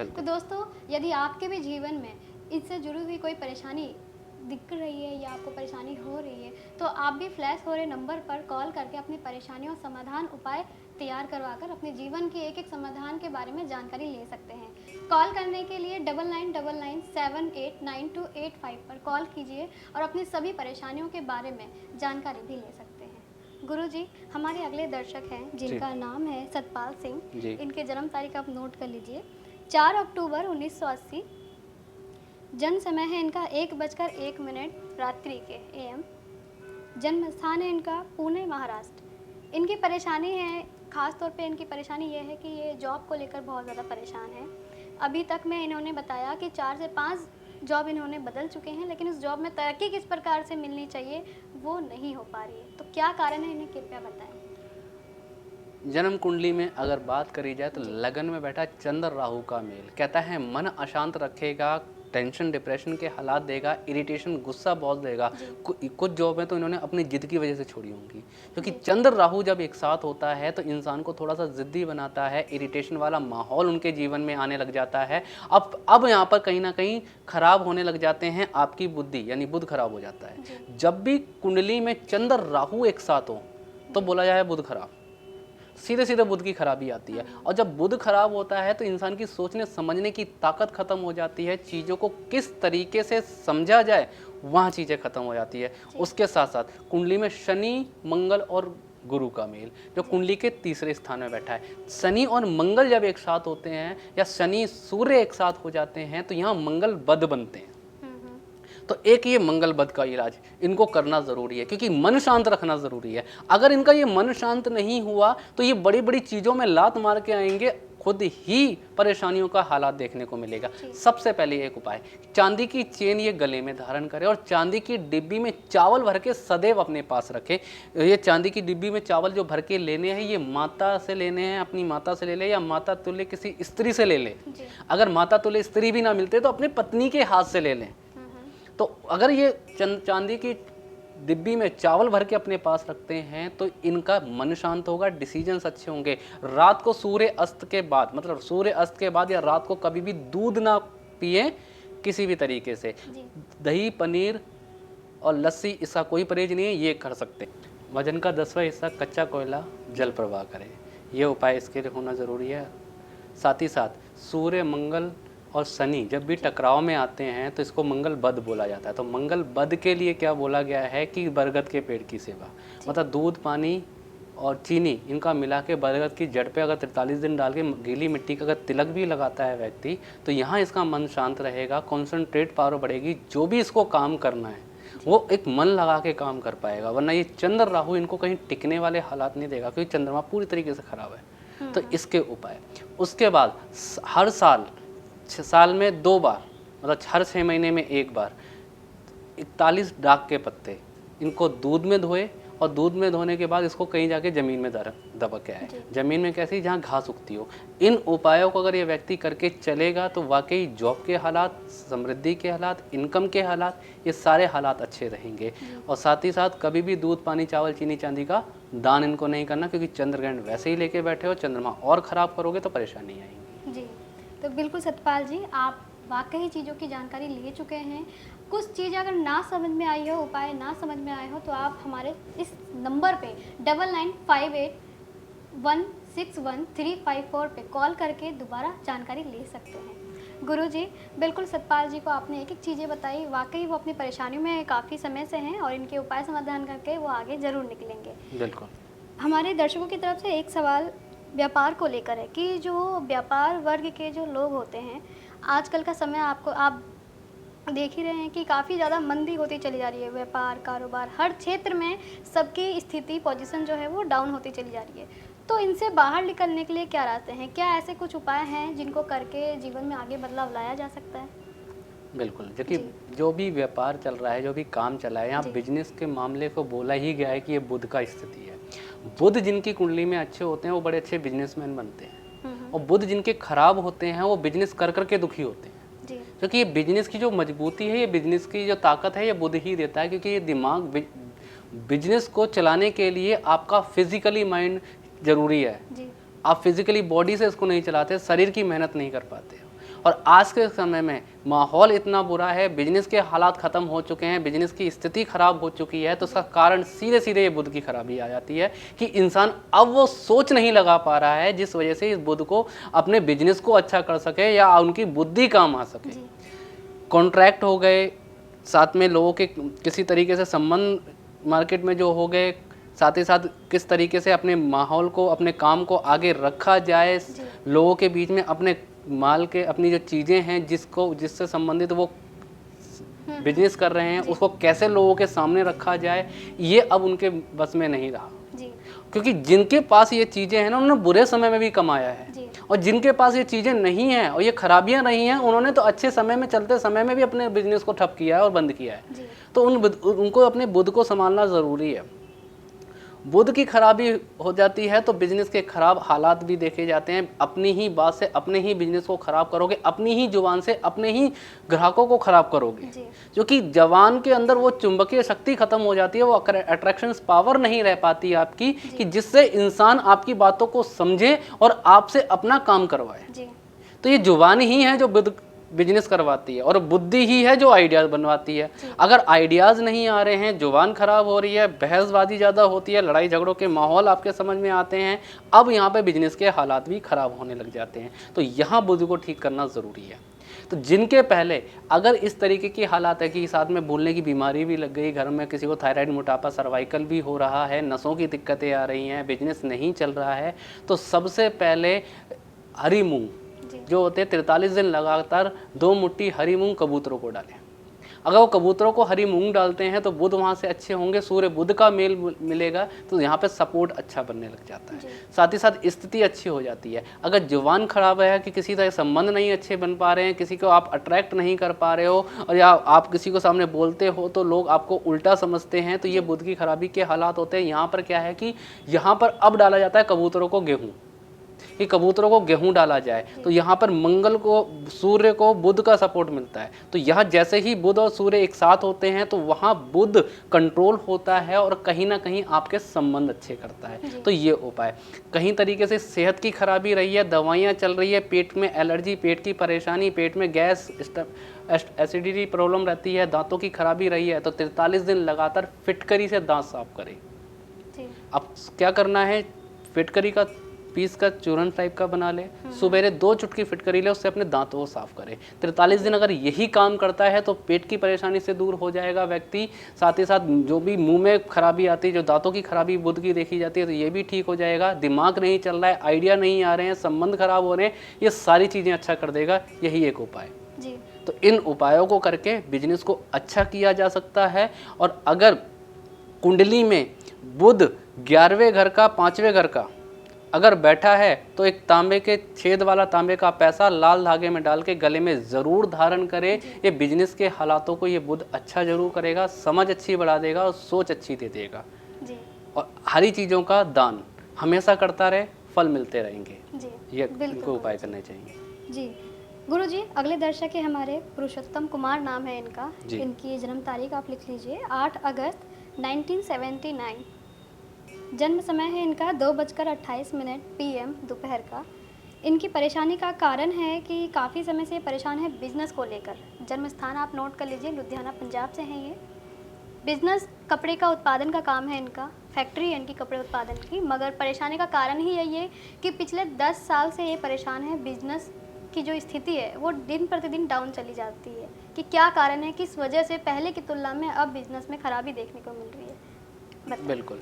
तो दोस्तों, यदि आपके भी जीवन में इससे जुड़ी हुई कोई परेशानी दिख रही है या आपको परेशानी हो रही है, तो आप भी फ्लैश हो रहे नंबर पर कॉल करके अपनी परेशानियों समाधान उपाय तैयार करवाकर अपने जीवन के एक एक समाधान के बारे में जानकारी ले सकते हैं। कॉल करने के लिए 9999789285 पर कॉल कीजिए और अपनी सभी परेशानियों के बारे में जानकारी भी ले सकते हैं। गुरुजी, हमारे अगले दर्शक हैं जिनका नाम है सतपाल सिंह। इनके जन्म तारीख आप नोट कर लीजिए, 4 अक्टूबर 1980। जन्म समय है इनका 1:01 रात्रि के AM। जन्म स्थान है इनका पुणे, महाराष्ट्र। इनकी परेशानी है, ख़ास तौर पे इनकी परेशानी ये है कि ये जॉब को लेकर बहुत ज़्यादा परेशान है। अभी तक में इन्होंने बताया कि 4 से 5 जॉब इन्होंने बदल चुके हैं, लेकिन उस जॉब में तरक्की किस प्रकार से मिलनी चाहिए वो नहीं हो पा रही है। तो क्या कारण है, इन्हें कृपया बताएं। जन्म कुंडली में अगर बात करी जाए तो लगन में बैठा चंद्र राहु का मेल कहता है मन अशांत रखेगा, टेंशन डिप्रेशन के हालात देगा, इरिटेशन, गुस्सा बहुत देगा। कुछ जॉब है तो इन्होंने अपनी जिद की वजह से छोड़ी होंगी, क्योंकि चंद्र राहु जब एक साथ होता है तो इंसान को थोड़ा सा जिद्दी बनाता है, इरिटेशन वाला माहौल उनके जीवन में आने लग जाता है। अब यहाँ पर कहीं ना कहीं खराब होने लग जाते हैं आपकी बुद्धि, यानी बुध खराब हो जाता है। जब भी कुंडली में चंद्र राहु एक साथ हो तो बोला जाए बुध खराब, सीधे सीधे बुध की खराबी आती है। और जब बुध खराब होता है तो इंसान की सोचने समझने की ताकत खत्म हो जाती है, चीज़ों को किस तरीके से समझा जाए वहाँ चीज़ें खत्म हो जाती है। उसके साथ साथ कुंडली में शनि, मंगल और गुरु का मेल जो कुंडली के तीसरे स्थान में बैठा है। शनि और मंगल जब एक साथ होते हैं या शनि सूर्य एक साथ हो जाते हैं तो यहाँ मंगल बद बनते हैं। तो एक ये मंगल बद का इलाज इनको करना ज़रूरी है, क्योंकि मन शांत रखना ज़रूरी है। अगर इनका ये मन शांत नहीं हुआ तो ये बड़ी बड़ी चीज़ों में लात मार के आएंगे, खुद ही परेशानियों का हालात देखने को मिलेगा। सबसे पहले एक उपाय, चांदी की चेन ये गले में धारण करें और चांदी की डिब्बी में चावल भर के सदैव अपने पास रखें। ये चांदी की डिब्बी में चावल जो भर के लेने हैं, ये माता से लेने हैं, अपनी माता से ले ले या माता तुल्य किसी स्त्री से ले ले। अगर माता तुल्य स्त्री भी ना मिलते तो अपनी पत्नी के हाथ से ले लें। तो अगर ये चांदी की डिब्बी में चावल भर के अपने पास रखते हैं तो इनका मन शांत होगा, डिसीजंस अच्छे होंगे। रात को सूर्य अस्त के बाद, मतलब सूर्य अस्त के बाद या रात को कभी भी दूध ना पिए किसी भी तरीके से। दही, पनीर और लस्सी, इसका कोई परहेज नहीं है, ये कर सकते हैं। वजन का 10वां हिस्सा कच्चा कोयला जल प्रवाह करें, ये उपाय इसके लिए होना ज़रूरी है। साथ ही साथ सूर्य, मंगल और शनि जब भी टकराव में आते हैं तो इसको मंगल बद बोला जाता है। तो मंगल बद के लिए क्या बोला गया है कि बरगद के पेड़ की सेवा, मतलब दूध, पानी और चीनी इनका मिला के बरगद की जड़ पे अगर 43 दिन डाल के गीली मिट्टी का अगर तिलक भी लगाता है व्यक्ति, तो यहाँ इसका मन शांत रहेगा, कॉन्सेंट्रेट पावर बढ़ेगी, जो भी इसको काम करना है वो एक मन लगा के काम कर पाएगा। वरना ये चंद्र राहु इनको कहीं टिकने वाले हालात नहीं देगा, क्योंकि चंद्रमा पूरी तरीके से खराब है। तो इसके उपाय, उसके बाद हर साल में 2 बार, मतलब हर 6 महीने में 1 बार 41 डाक के पत्ते इनको दूध में धोए और दूध में धोने के बाद इसको कहीं जाके ज़मीन में दबक के आए। ज़मीन में कैसी, जहाँ घास उगती हो। इन उपायों को अगर ये व्यक्ति करके चलेगा तो वाकई जॉब के हालात, समृद्धि के हालात, इनकम के हालात, ये सारे हालात अच्छे रहेंगे। और साथ ही साथ कभी भी दूध, पानी, चावल, चीनी, चांदी का दान इनको नहीं करना, क्योंकि चंद्रग्रहण वैसे ही लेके बैठे हो, चंद्रमा और ख़राब करोगे तो परेशानी आएगी। जी, तो बिल्कुल सतपाल जी, आप वाकई चीज़ों की जानकारी ले चुके हैं। कुछ चीज़ अगर ना समझ में आई हो, उपाय ना समझ में आए हो, तो आप हमारे इस नंबर पे 9958161354 पे कॉल करके दोबारा जानकारी ले सकते हैं। गुरुजी, बिल्कुल सतपाल जी को आपने एक एक चीज़ें बताई, वाकई वो अपनी परेशानियों में काफ़ी समय से हैं और इनके उपाय समाधान करके वो आगे ज़रूर निकलेंगे। बिल्कुल। हमारे दर्शकों की तरफ से एक सवाल व्यापार को लेकर है कि जो व्यापार वर्ग के जो लोग होते हैं, आजकल का समय आप देख ही रहे हैं कि काफ़ी ज़्यादा मंदी होती चली जा रही है। व्यापार, कारोबार, हर क्षेत्र में सबकी स्थिति, पोजीशन जो है वो डाउन होती चली जा रही है। तो इनसे बाहर निकलने के लिए क्या रास्ते हैं? क्या ऐसे कुछ उपाय हैं जिनको करके जीवन में आगे बदलाव लाया जा सकता है? बिल्कुल, देखिए जो भी व्यापार चल रहा है, जो भी काम चला है, यहाँ बिजनेस के मामले को बोला ही गया है कि ये बुध का स्थिति है। बुध जिनकी कुंडली में अच्छे होते हैं वो बड़े अच्छे बिजनेसमैन बनते हैं, और बुध जिनके खराब होते हैं वो बिजनेस कर करके दुखी होते हैं। क्योंकि ये बिजनेस की जो मजबूती है, ये बिजनेस की जो ताकत है, ये बुध ही देता है। क्योंकि ये दिमाग, बिजनेस को चलाने के लिए आपका फिजिकली माइंड जरूरी है। आप फिजिकली बॉडी से इसको नहीं चलाते, शरीर की मेहनत नहीं कर पाते। और आज के समय में माहौल इतना बुरा है, बिजनेस के हालात ख़त्म हो चुके हैं, बिजनेस की स्थिति ख़राब हो चुकी है, तो उसका कारण सीधे सीधे ये बुध की खराबी आ जाती है कि इंसान अब वो सोच नहीं लगा पा रहा है, जिस वजह से इस बुध को अपने बिजनेस को अच्छा कर सके या उनकी बुद्धि काम आ सके। कॉन्ट्रैक्ट हो गए, साथ में लोगों के किसी तरीके से संबंध मार्केट में जो हो गए, साथ ही साथ किस तरीके से अपने माहौल को, अपने काम को आगे रखा जाए, लोगों के बीच में अपने माल के, अपनी जो चीज़ें हैं जिससे संबंधित वो बिजनेस कर रहे हैं, उसको कैसे लोगों के सामने रखा जाए, ये अब उनके बस में नहीं रहा। क्योंकि जिनके पास ये चीज़ें हैं ना, उन्होंने बुरे समय में भी कमाया है, और जिनके पास ये चीज़ें नहीं हैं और ये खराबियां नहीं हैं, उन्होंने तो अच्छे समय में, चलते समय में भी अपने बिजनेस को ठप किया है और बंद किया है। तो उनको अपने बुध को संभालना ज़रूरी है। बुध की खराबी हो जाती है तो बिजनेस के खराब हालात भी देखे जाते हैं। अपनी ही बात से अपने ही बिजनेस को खराब करोगे, अपनी ही जुबान से अपने ही ग्राहकों को खराब करोगे, क्योंकि जवान के अंदर वो चुंबकीय शक्ति खत्म हो जाती है, वो अट्रैक्शन पावर नहीं रह पाती आपकी, कि जिससे इंसान आपकी बातों को समझे और आपसे अपना काम करवाए। तो ये जुबान ही है जो बिजनेस करवाती है, और बुद्धि ही है जो आइडियाज बनवाती है। अगर आइडियाज नहीं आ रहे हैं, जुबान खराब हो रही है, बहसबाजी ज़्यादा होती है, लड़ाई झगड़ों के माहौल आपके समझ में आते हैं, अब यहाँ पे बिजनेस के हालात भी खराब होने लग जाते हैं। तो यहाँ बुद्धि को ठीक करना ज़रूरी है। तो जिनके पहले अगर इस तरीके की हालात है कि साथ में भूलने की बीमारी भी लग गई, घर में किसी को थायराइड, मोटापा, सर्वाइकल भी हो रहा है, नसों की दिक्कतें आ रही हैं, बिजनेस नहीं चल रहा है, तो सबसे पहले हरी मूंग जो होते हैं 43 दिन लगातार 2 मुट्ठी हरी मूंग कबूतरों को डालें। अगर वो कबूतरों को हरी मूंग डालते हैं तो बुध वहाँ से अच्छे होंगे, सूर्य बुध का मेल मिलेगा तो यहाँ पे सपोर्ट अच्छा बनने लग जाता है। साथ ही साथ स्थिति अच्छी हो जाती है। अगर जुबान खराब है कि किसी तरह संबंध नहीं अच्छे बन पा रहे हैं, किसी को आप अट्रैक्ट नहीं कर पा रहे हो, और या आप किसी को सामने बोलते हो तो लोग आपको उल्टा समझते हैं, तो ये बुध की खराबी के हालात होते हैं। यहाँ पर क्या है कि यहाँ पर अब डाला जाता है कबूतरों को गेहूँ, कि कबूतरों को गेहूं डाला जाए, तो यहाँ पर मंगल को, सूर्य को बुध का सपोर्ट मिलता है। तो यहाँ जैसे ही बुध और सूर्य एक साथ होते हैं तो वहाँ बुध कंट्रोल होता है और कहीं ना कहीं आपके संबंध अच्छे करता है। तो ये उपाय। कहीं तरीके से सेहत की खराबी रही है, दवाइयाँ चल रही है, पेट में एलर्जी, पेट की परेशानी, पेट में गैस, एसिडिटी प्रॉब्लम रहती है, दांतों की खराबी रही है, तो 43 दिन लगातार फिटकरी से दांत साफ करें। अब क्या करना है, फिटकरी का पीस का चूरन टाइप का बना ले, सुबेरे 2 चुटकी फिटकरी ले, उससे अपने दांतों को साफ करे। 43 दिन अगर यही काम करता है तो पेट की परेशानी से दूर हो जाएगा व्यक्ति। साथ ही साथ जो भी मुंह में खराबी आती है, जो दांतों की खराबी बुध की देखी जाती है, तो ये भी ठीक हो जाएगा। दिमाग नहीं चल रहा है, आइडिया नहीं आ रहे हैं, संबंध खराब हो रहे हैं, ये सारी चीज़ें अच्छा कर देगा यही एक उपाय जी। तो इन उपायों को करके बिजनेस को अच्छा किया जा सकता है। और अगर कुंडली में बुध 11वें घर का 5वें घर का अगर बैठा है तो एक तांबे के छेद वाला तांबे का पैसा लाल धागे में डाल के गले में ज़रूर धारण करें। ये बिजनेस के हालातों को ये बुध अच्छा जरूर करेगा, समझ अच्छी बढ़ा देगा और सोच अच्छी दे देगा जी। और हरी चीज़ों का दान हमेशा करता रहे, फल मिलते रहेंगे जी। ये इनको उपाय करने चाहिए जी। गुरु जी, अगले दर्शक है हमारे पुरुषोत्तम कुमार नाम है इनका, इनकी जन्म तारीख आप लिख लीजिए 8 अगस्त 1979। जन्म समय है इनका 2:28 PM दोपहर का। इनकी परेशानी का कारण है कि काफ़ी समय से परेशान है बिजनेस को लेकर। जन्म स्थान आप नोट कर लीजिए, लुधियाना पंजाब से हैं ये। बिजनेस कपड़े का उत्पादन का काम है इनका, फैक्ट्री है इनकी कपड़े उत्पादन की। मगर परेशानी का कारण ही यही है कि पिछले 10 साल से ये परेशान है। बिजनेस की जो स्थिति है वो दिन प्रतिदिन डाउन चली जाती है। कि क्या कारण है, किस वजह से पहले की तुलना में अब बिजनेस में खराबी देखने को मिल रही है? बिल्कुल।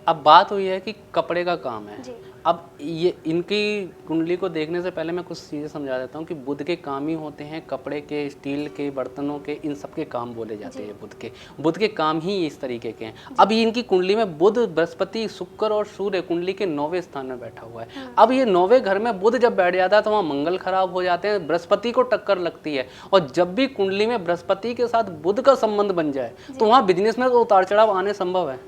अब बात हुई है कि कपड़े का काम है। अब ये इनकी कुंडली को देखने से पहले मैं कुछ चीज़ें समझा देता हूँ कि बुध के काम ही होते हैं कपड़े के, स्टील के, बर्तनों के, इन सब के काम बोले जाते हैं बुध के काम ही इस तरीके के हैं। अब ये इनकी कुंडली में बुध, बृहस्पति, शुक्र और सूर्य कुंडली के 9वें स्थान में बैठा हुआ है। अब ये 9वें घर में बुध जब बैठ जाता है तो वहाँ मंगल खराब हो जाते हैं, बृहस्पति को टक्कर लगती है। और जब भी कुंडली में बृहस्पति के साथ बुध का संबंध बन जाए तो वहाँ बिजनेस में तो उतार चढ़ाव आने संभव है।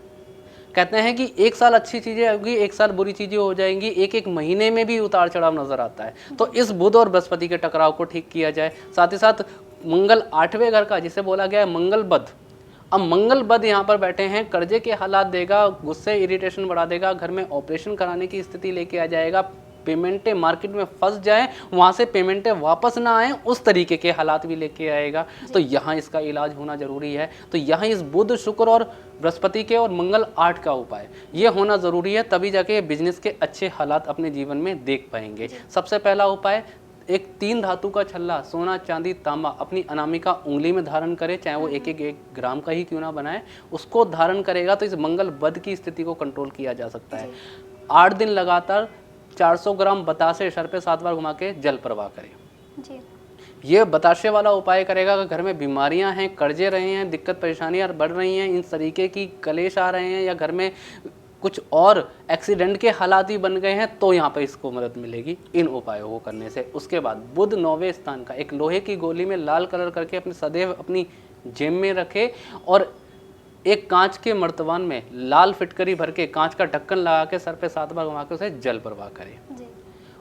कहते हैं कि एक साल अच्छी चीज़ें होगी, एक साल बुरी चीज़ें हो जाएंगी, एक महीने में भी उतार चढ़ाव नजर आता है। तो इस बुध और बृहस्पति के टकराव को ठीक किया जाए। साथ ही साथ मंगल 8वें घर का, जिसे बोला गया है मंगल बध। अब मंगल बध यहाँ पर बैठे हैं, कर्जे के हालात देगा, गुस्से, इरिटेशन बढ़ा देगा, घर में ऑपरेशन कराने की स्थिति लेके आ जाएगा, पेमेंटें मार्केट में फंस जाए, वहाँ से पेमेंटें वापस ना आए, उस तरीके के हालात भी लेके आएगा। तो यहाँ इसका इलाज होना जरूरी है। तो यहाँ इस बुध, शुक्र और बृहस्पति के और मंगल 8 का उपाय ये होना ज़रूरी है, तभी जाके बिजनेस के अच्छे हालात अपने जीवन में देख पाएंगे। सबसे पहला उपाय, एक 3 धातु का छल्ला, सोना, चांदी, तांबा अपनी अनामिका उंगली में धारण करे, चाहे वो एक ग्राम का ही क्यों ना बनाए, उसको धारण करेगा तो इस मंगल बध की स्थिति को कंट्रोल किया जा सकता है। 8 दिन लगातार 400 ग्राम बतासे सर पे 7 बार घुमा के जल प्रवाह करें जी। ये बताशे वाला उपाय करेगा अगर घर में बीमारियां हैं, कर्जे रहे हैं, दिक्कत परेशानियां बढ़ रही हैं, इन तरीके की कलेश आ रहे हैं, या घर में कुछ और एक्सीडेंट के हालात ही बन गए हैं, तो यहाँ पर इसको मदद मिलेगी इन उपायों को करने से। उसके बाद बुध 9वें स्थान का एक लोहे की गोली में लाल कलर करके अपने सदैव अपनी जेब में रखे और एक कांच के मर्तबान में लाल फिटकरी भर के कांच का ढक्कन लगा के सर पे 7 बार घुमा के उसे जल प्रवाह करे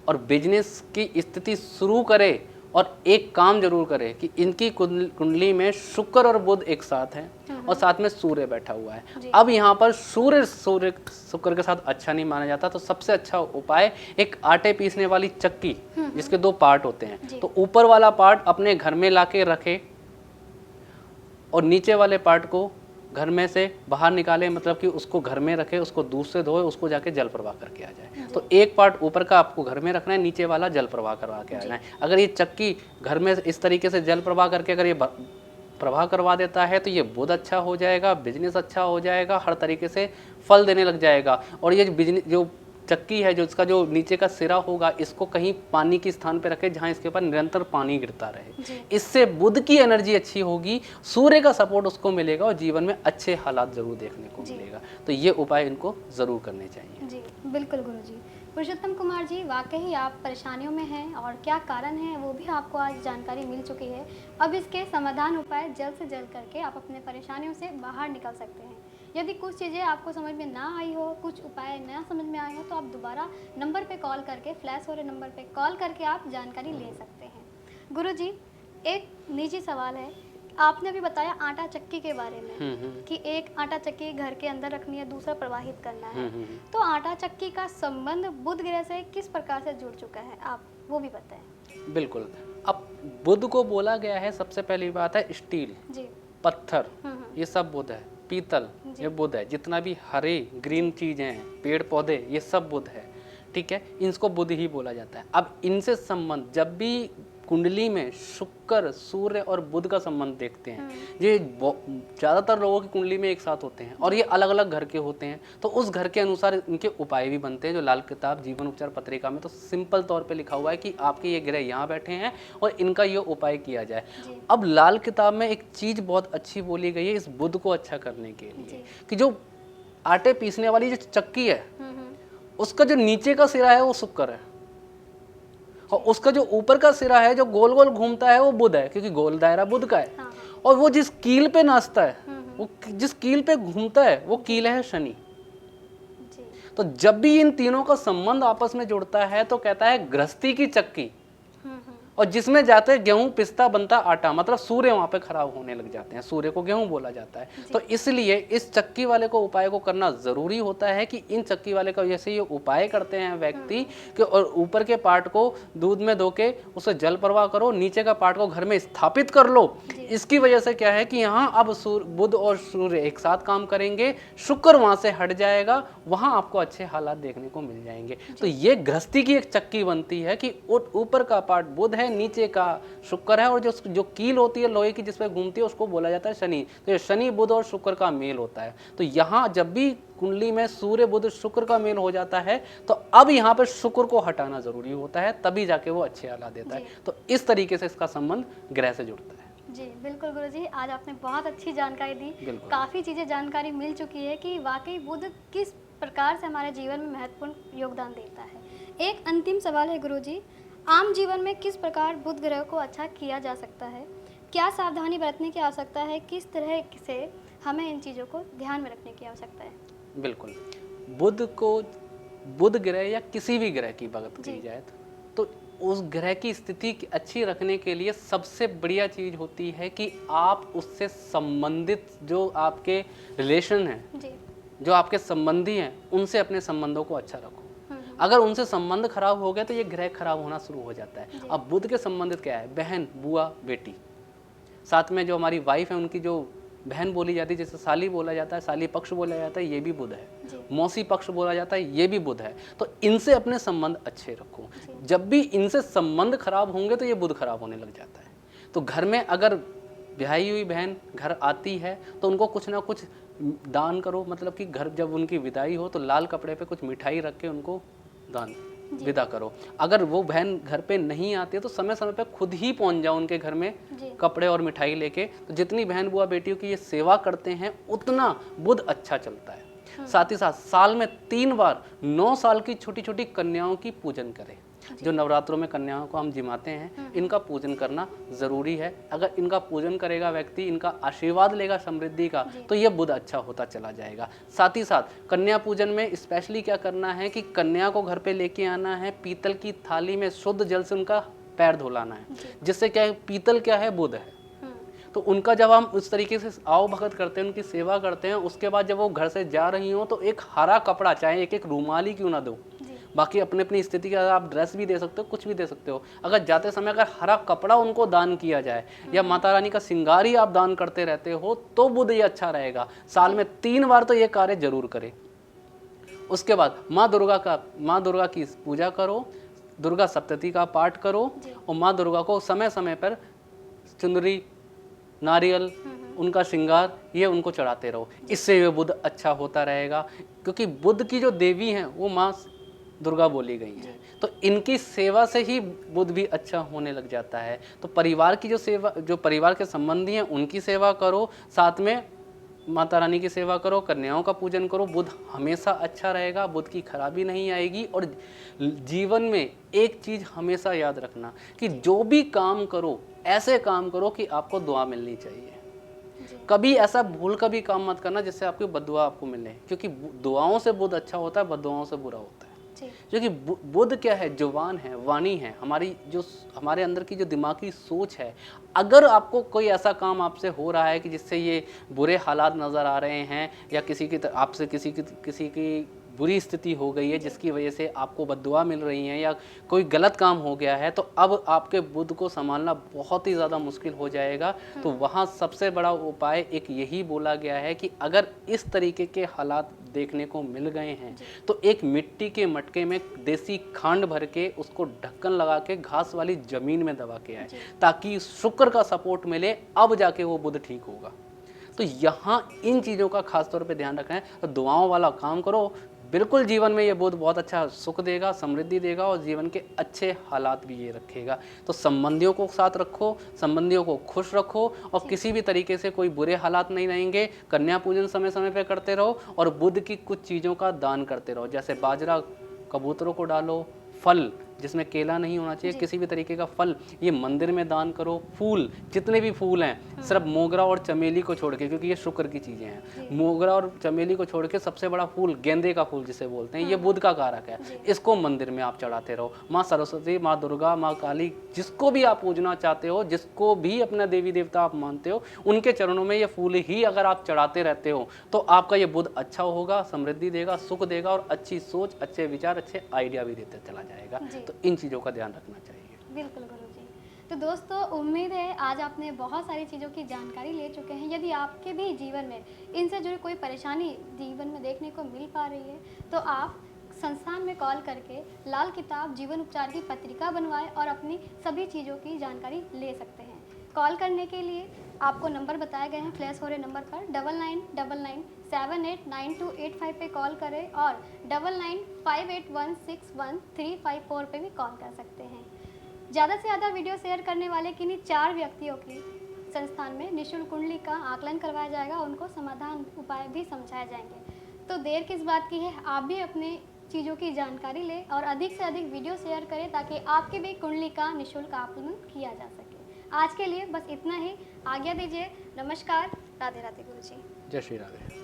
और बिजनेस की स्थिति शुरू करे। और एक काम जरूर करे कि इनकी कुंडली में शुक्र और बुध एक साथ हैं और साथ में सूर्य बैठा हुआ है। अब यहाँ पर सूर्य शुक्र के साथ अच्छा नहीं माना जाता, तो सबसे अच्छा उपाय एक आटे पीसने वाली चक्की जिसके 2 पार्ट होते हैं, तो ऊपर वाला पार्ट अपने घर में लाके रखे और नीचे वाले पार्ट को घर में से बाहर निकाले, मतलब कि उसको घर में रखे, उसको दूध से धोए, उसको जाके जल प्रवाह करके आ जाए। तो एक पार्ट ऊपर का आपको घर में रखना है, नीचे वाला जल प्रवाह करवा के आ जाए। अगर ये चक्की घर में इस तरीके से जल प्रवाह करके अगर ये प्रवाह करवा देता है तो ये बुध अच्छा हो जाएगा, बिजनेस अच्छा हो जाएगा, हर तरीके से फल देने लग जाएगा। और ये बिजनेस जो चक्की है, जो इसका जो नीचे का सिरा होगा, इसको कहीं पानी के स्थान पे रखे जहाँ इसके ऊपर निरंतर पानी गिरता रहे। इससे बुध की एनर्जी अच्छी होगी, सूर्य का सपोर्ट उसको मिलेगा और जीवन में अच्छे हालात जरूर देखने को मिलेगा। तो ये उपाय इनको जरूर करने चाहिए। जी बिल्कुल गुरुजी। पुरुषोत्तम कुमार जी, वाकई आप परेशानियों में हैं और क्या कारण है वो भी आपको आज जानकारी मिल चुकी है। अब इसके समाधान उपाय जल्द से जल्द करके आप अपने परेशानियों से बाहर निकल सकते हैं। यदि कुछ चीज़ें आपको समझ में ना आई हो, कुछ उपाय ना समझ में आए हो, तो आप दोबारा नंबर पे कॉल करके, फ्लैश हो रहे नंबर पे कॉल करके आप जानकारी ले सकते हैं। गुरुजी, एक निजी सवाल है, आपने अभी बताया आटा चक्की के बारे में कि एक आटा चक्की घर के अंदर रखनी है, दूसरा प्रवाहित करना है। तो आटा चक्की का संबंध बुध ग्रह से किस प्रकार से जुड़ चुका है, आप वो भी बताएं। बिल्कुल। अब बुध को बोला गया है, सबसे पहली बात है स्टील, जी, पत्थर, ये सब बुध है। पीतल, ये बुध है। जितना भी हरे ग्रीन चीजें हैं, पेड़ पौधे, ये सब बुध है। ठीक है, इनको बुध ही बोला जाता है। अब इनसे संबंध जब भी कुंडली में शुक्र, सूर्य और बुध का संबंध देखते हैं, ये ज़्यादातर लोगों की कुंडली में एक साथ होते हैं और ये अलग अलग घर के होते हैं, तो उस घर के अनुसार इनके उपाय भी बनते हैं। जो लाल किताब जीवन उपचार पत्रिका में तो सिंपल तौर पे लिखा हुआ है कि आपके ये ग्रह यहाँ बैठे हैं और इनका ये उपाय किया जाए। अब लाल किताब में एक चीज़ बहुत अच्छी बोली गई है इस बुध को अच्छा करने के लिए, कि जो आटे पीसने वाली जो चक्की है, उसका जो नीचे का सिरा है वो शुक्र है और उसका जो ऊपर का सिरा है जो गोल गोल घूमता है वो बुध है, क्योंकि गोल दायरा बुध का है। और वो जिस कील पे नाचता है, वो जिस कील पे घूमता है, वो कील है शनि। तो जब भी इन तीनों का संबंध आपस में जुड़ता है तो कहता है गृहस्थी की चक्की, और जिसमें जाते हैं गेहूं पिसता बनता आटा, मतलब सूर्य वहां पे खराब होने लग जाते हैं। सूर्य को गेहूं बोला जाता है। तो इसलिए इस चक्की वाले को उपाय को करना जरूरी होता है कि इन चक्की वाले का जैसे ये उपाय करते हैं व्यक्ति कि और ऊपर के पार्ट को दूध में धो के उसे जल प्रवाह करो, नीचे का पार्ट को घर में स्थापित कर लो। इसकी वजह से क्या है कि यहाँ अब बुध और सूर्य एक साथ काम करेंगे, शुक्र वहां से हट जाएगा, वहां आपको अच्छे हालात देखने को मिल जाएंगे। तो ये गृहस्थी की एक चक्की बनती है कि ऊपर का पार्ट बुध है, नीचे का शुक्र है, और जो कील होती है लोहे की जिसपे घूमती है उसको बोला जाता है शनि। तो ये शनि बुध और शुक्र का मेल होता है। तो यहाँ जब भी कुंडली में सूर्य बुध शुक्र का मेल हो जाता है तो अब यहाँ पर शुक्र को हटाना जरूरी होता है, तभी जाके वो अच्छे हालात देता है। तो इस तरीके से इसका संबंध ग्रह से जुड़ता है। जी बिल्कुल गुरुजी, आज आपने बहुत अच्छी जानकारी दी। काफ़ी चीज़ें जानकारी मिल चुकी है कि वाकई बुध किस प्रकार से हमारे जीवन में महत्वपूर्ण योगदान देता है। एक अंतिम सवाल है गुरुजी, आम जीवन में किस प्रकार बुध ग्रह को अच्छा किया जा सकता है? क्या सावधानी बरतने की आवश्यकता है? किस तरह से हमें इन चीज़ों को ध्यान में रखने की आवश्यकता है? बिल्कुल, बुध ग्रह या किसी भी ग्रह की बात की जाए तो उस ग्रह की स्थिति अच्छी रखने के लिए सबसे बढ़िया चीज़ होती है कि आप उससे संबंधित जो आपके रिलेशन हैं, जो आपके संबंधी हैं, उनसे अपने संबंधों को अच्छा रखो। अगर उनसे संबंध खराब हो गए तो ये ग्रह खराब होना शुरू हो जाता है। अब बुध के संबंधित क्या है? बहन, बुआ, बेटी, साथ में जो हमारी वाइफ है उनकी जो बहन बोली जाती है, जैसे साली बोला जाता है, साली पक्ष बोला जाता है, ये भी बुध है। मौसी पक्ष बोला जाता है, ये भी बुध है। तो इनसे अपने संबंध अच्छे रखो। जब भी इनसे संबंध खराब होंगे तो ये बुध खराब होने लग जाता है। तो घर में अगर ब्याही हुई बहन घर आती है तो उनको कुछ ना कुछ दान करो, मतलब कि घर जब उनकी विदाई हो तो लाल कपड़े पे कुछ मिठाई रख के उनको दान विदा करो। अगर वो बहन घर पे नहीं आती है तो समय समय पे खुद ही पहुंच जाओ उनके घर में कपड़े और मिठाई लेके। तो जितनी बहन बुआ बेटियों की ये सेवा करते हैं उतना बुध अच्छा चलता है। साथ ही साथ साल में 3 बार 9 साल की छोटी छोटी कन्याओं की पूजन करें। जो नवरात्रों में कन्याओं को हम जिमाते हैं, इनका पूजन करना जरूरी है। अगर इनका पूजन करेगा व्यक्ति, इनका आशीर्वाद लेगा समृद्धि का, तो यह बुध अच्छा होता चला जाएगा। साथ ही साथ कन्या पूजन में स्पेशली क्या करना है कि कन्या को घर पे लेके आना है, पीतल की थाली में शुद्ध जल से उनका पैर धुलाना है, जिससे क्या है, पीतल क्या है, बुध है। तो उनका जब हम उस तरीके से आओ भगत करते हैं, उनकी सेवा करते हैं, उसके बाद जब वो घर से जा रही हो तो एक हरा कपड़ा, चाहे एक रूमाल ही क्यों ना दो, बाकी अपने अपनी स्थिति का आप ड्रेस भी दे सकते हो, कुछ भी दे सकते हो। अगर जाते समय अगर हरा कपड़ा उनको दान किया जाए या माता रानी का श्रृंगार ही आप दान करते रहते हो तो बुध ये अच्छा रहेगा। साल में 3 बार तो ये कार्य जरूर करें। उसके बाद माँ दुर्गा की पूजा करो, दुर्गा सप्तती का पाठ करो और माँ दुर्गा को समय समय पर चुंदरी, नारियल, उनका श्रृंगार ये उनको चढ़ाते रहो। इससे ये बुध अच्छा होता रहेगा, क्योंकि बुध की जो देवी हैं वो माँ दुर्गा बोली गई हैं। तो इनकी सेवा से ही बुध भी अच्छा होने लग जाता है। तो परिवार की जो सेवा, जो परिवार के संबंधी हैं उनकी सेवा करो, साथ में माता रानी की सेवा करो, कन्याओं का पूजन करो, बुध हमेशा अच्छा रहेगा, बुध की खराबी नहीं आएगी। और जीवन में एक चीज़ हमेशा याद रखना कि जो भी काम करो ऐसे काम करो कि आपको दुआ मिलनी चाहिए। कभी ऐसा भूल का भी काम मत करना जिससे आपकी बद्दुआ आपको मिले, क्योंकि दुआओं से बुध अच्छा होता है, बद्दुआओं से बुरा होता है। क्योंकि बुध क्या है, जुबान है, वाणी है, हमारी जो हमारे अंदर की जो दिमागी सोच है। अगर आपको कोई ऐसा काम आपसे हो रहा है कि जिससे ये बुरे हालात नज़र आ रहे हैं, या आपसे किसी की बुरी स्थिति हो गई है जिसकी वजह से आपको बद्दुआ मिल रही है, या कोई गलत काम हो गया है, तो अब आपके बुध को संभालना बहुत ही ज़्यादा मुश्किल हो जाएगा। तो वहाँ सबसे बड़ा उपाय एक यही बोला गया है कि अगर इस तरीके के हालात देखने को मिल गए हैं तो एक मिट्टी के मटके में देसी खांड भर के उसको ढक्कन लगा के घास वाली ज़मीन में दबा के आए, ताकि शुक्र का सपोर्ट मिले, अब जाके वो बुध ठीक होगा। तो यहाँ इन चीज़ों का खास तौर पे ध्यान रखें। तो दुआओं वाला काम करो, बिल्कुल जीवन में ये बुध बहुत अच्छा सुख देगा, समृद्धि देगा, और जीवन के अच्छे हालात भी ये रखेगा। तो संबंधियों को साथ रखो, संबंधियों को खुश रखो, और किसी भी तरीके से कोई बुरे हालात नहीं रहेंगे। कन्या पूजन समय समय पे करते रहो, और बुध की कुछ चीज़ों का दान करते रहो, जैसे बाजरा कबूतरों को डालो, फल जिसमें केला नहीं होना चाहिए, किसी भी तरीके का फल ये मंदिर में दान करो, फूल जितने भी फूल हैं सिर्फ मोगरा और चमेली को छोड़ के, क्योंकि ये शुक्र की चीज़ें हैं, मोगरा और चमेली को छोड़ के सबसे बड़ा फूल गेंदे का फूल जिसे बोलते हैं, ये बुध का कारक है, इसको मंदिर में आप चढ़ाते रहो। माँ सरस्वती, माँ दुर्गा, माँ काली, जिसको भी आप पूजना चाहते हो, जिसको भी अपना देवी देवता आप मानते हो, उनके चरणों में ये फूल ही अगर आप चढ़ाते रहते हो तो आपका ये बुध अच्छा होगा, समृद्धि देगा, सुख देगा, और अच्छी सोच, अच्छे विचार, अच्छे आइडिया भी देते चला जाएगा। तो इन चीज़ों का ध्यान रखना चाहिए। बिल्कुल गुरुजी। तो दोस्तों, उम्मीद है आज आपने बहुत सारी चीज़ों की जानकारी ले चुके हैं। यदि आपके भी जीवन में इनसे जुड़ी कोई परेशानी जीवन में देखने को मिल पा रही है तो आप संस्थान में कॉल करके लाल किताब जीवन उपचार की पत्रिका बनवाएं और अपनी सभी चीज़ों की जानकारी ले सकते हैं। कॉल करने के लिए आपको नंबर बताए गए हैं फ्लैश हो रहे नंबर पर 9999789285 पे कॉल करें, और 9958161354 पे भी कॉल कर सकते हैं। ज़्यादा से ज़्यादा वीडियो शेयर करने वाले किन्हीं 4 व्यक्तियों की संस्थान में निःशुल्क कुंडली का आकलन करवाया जाएगा, उनको समाधान उपाय भी समझाए जाएंगे। तो देर किस बात की है, आप भी अपने चीज़ों की जानकारी लें और अधिक से अधिक वीडियो शेयर करें ताकि आपकी भी कुंडली का निःशुल्क आकलन किया जा सके। आज के लिए बस इतना ही, आज्ञा दीजिए। नमस्कार, राधे राधे गुरुजी। जय श्री राधे।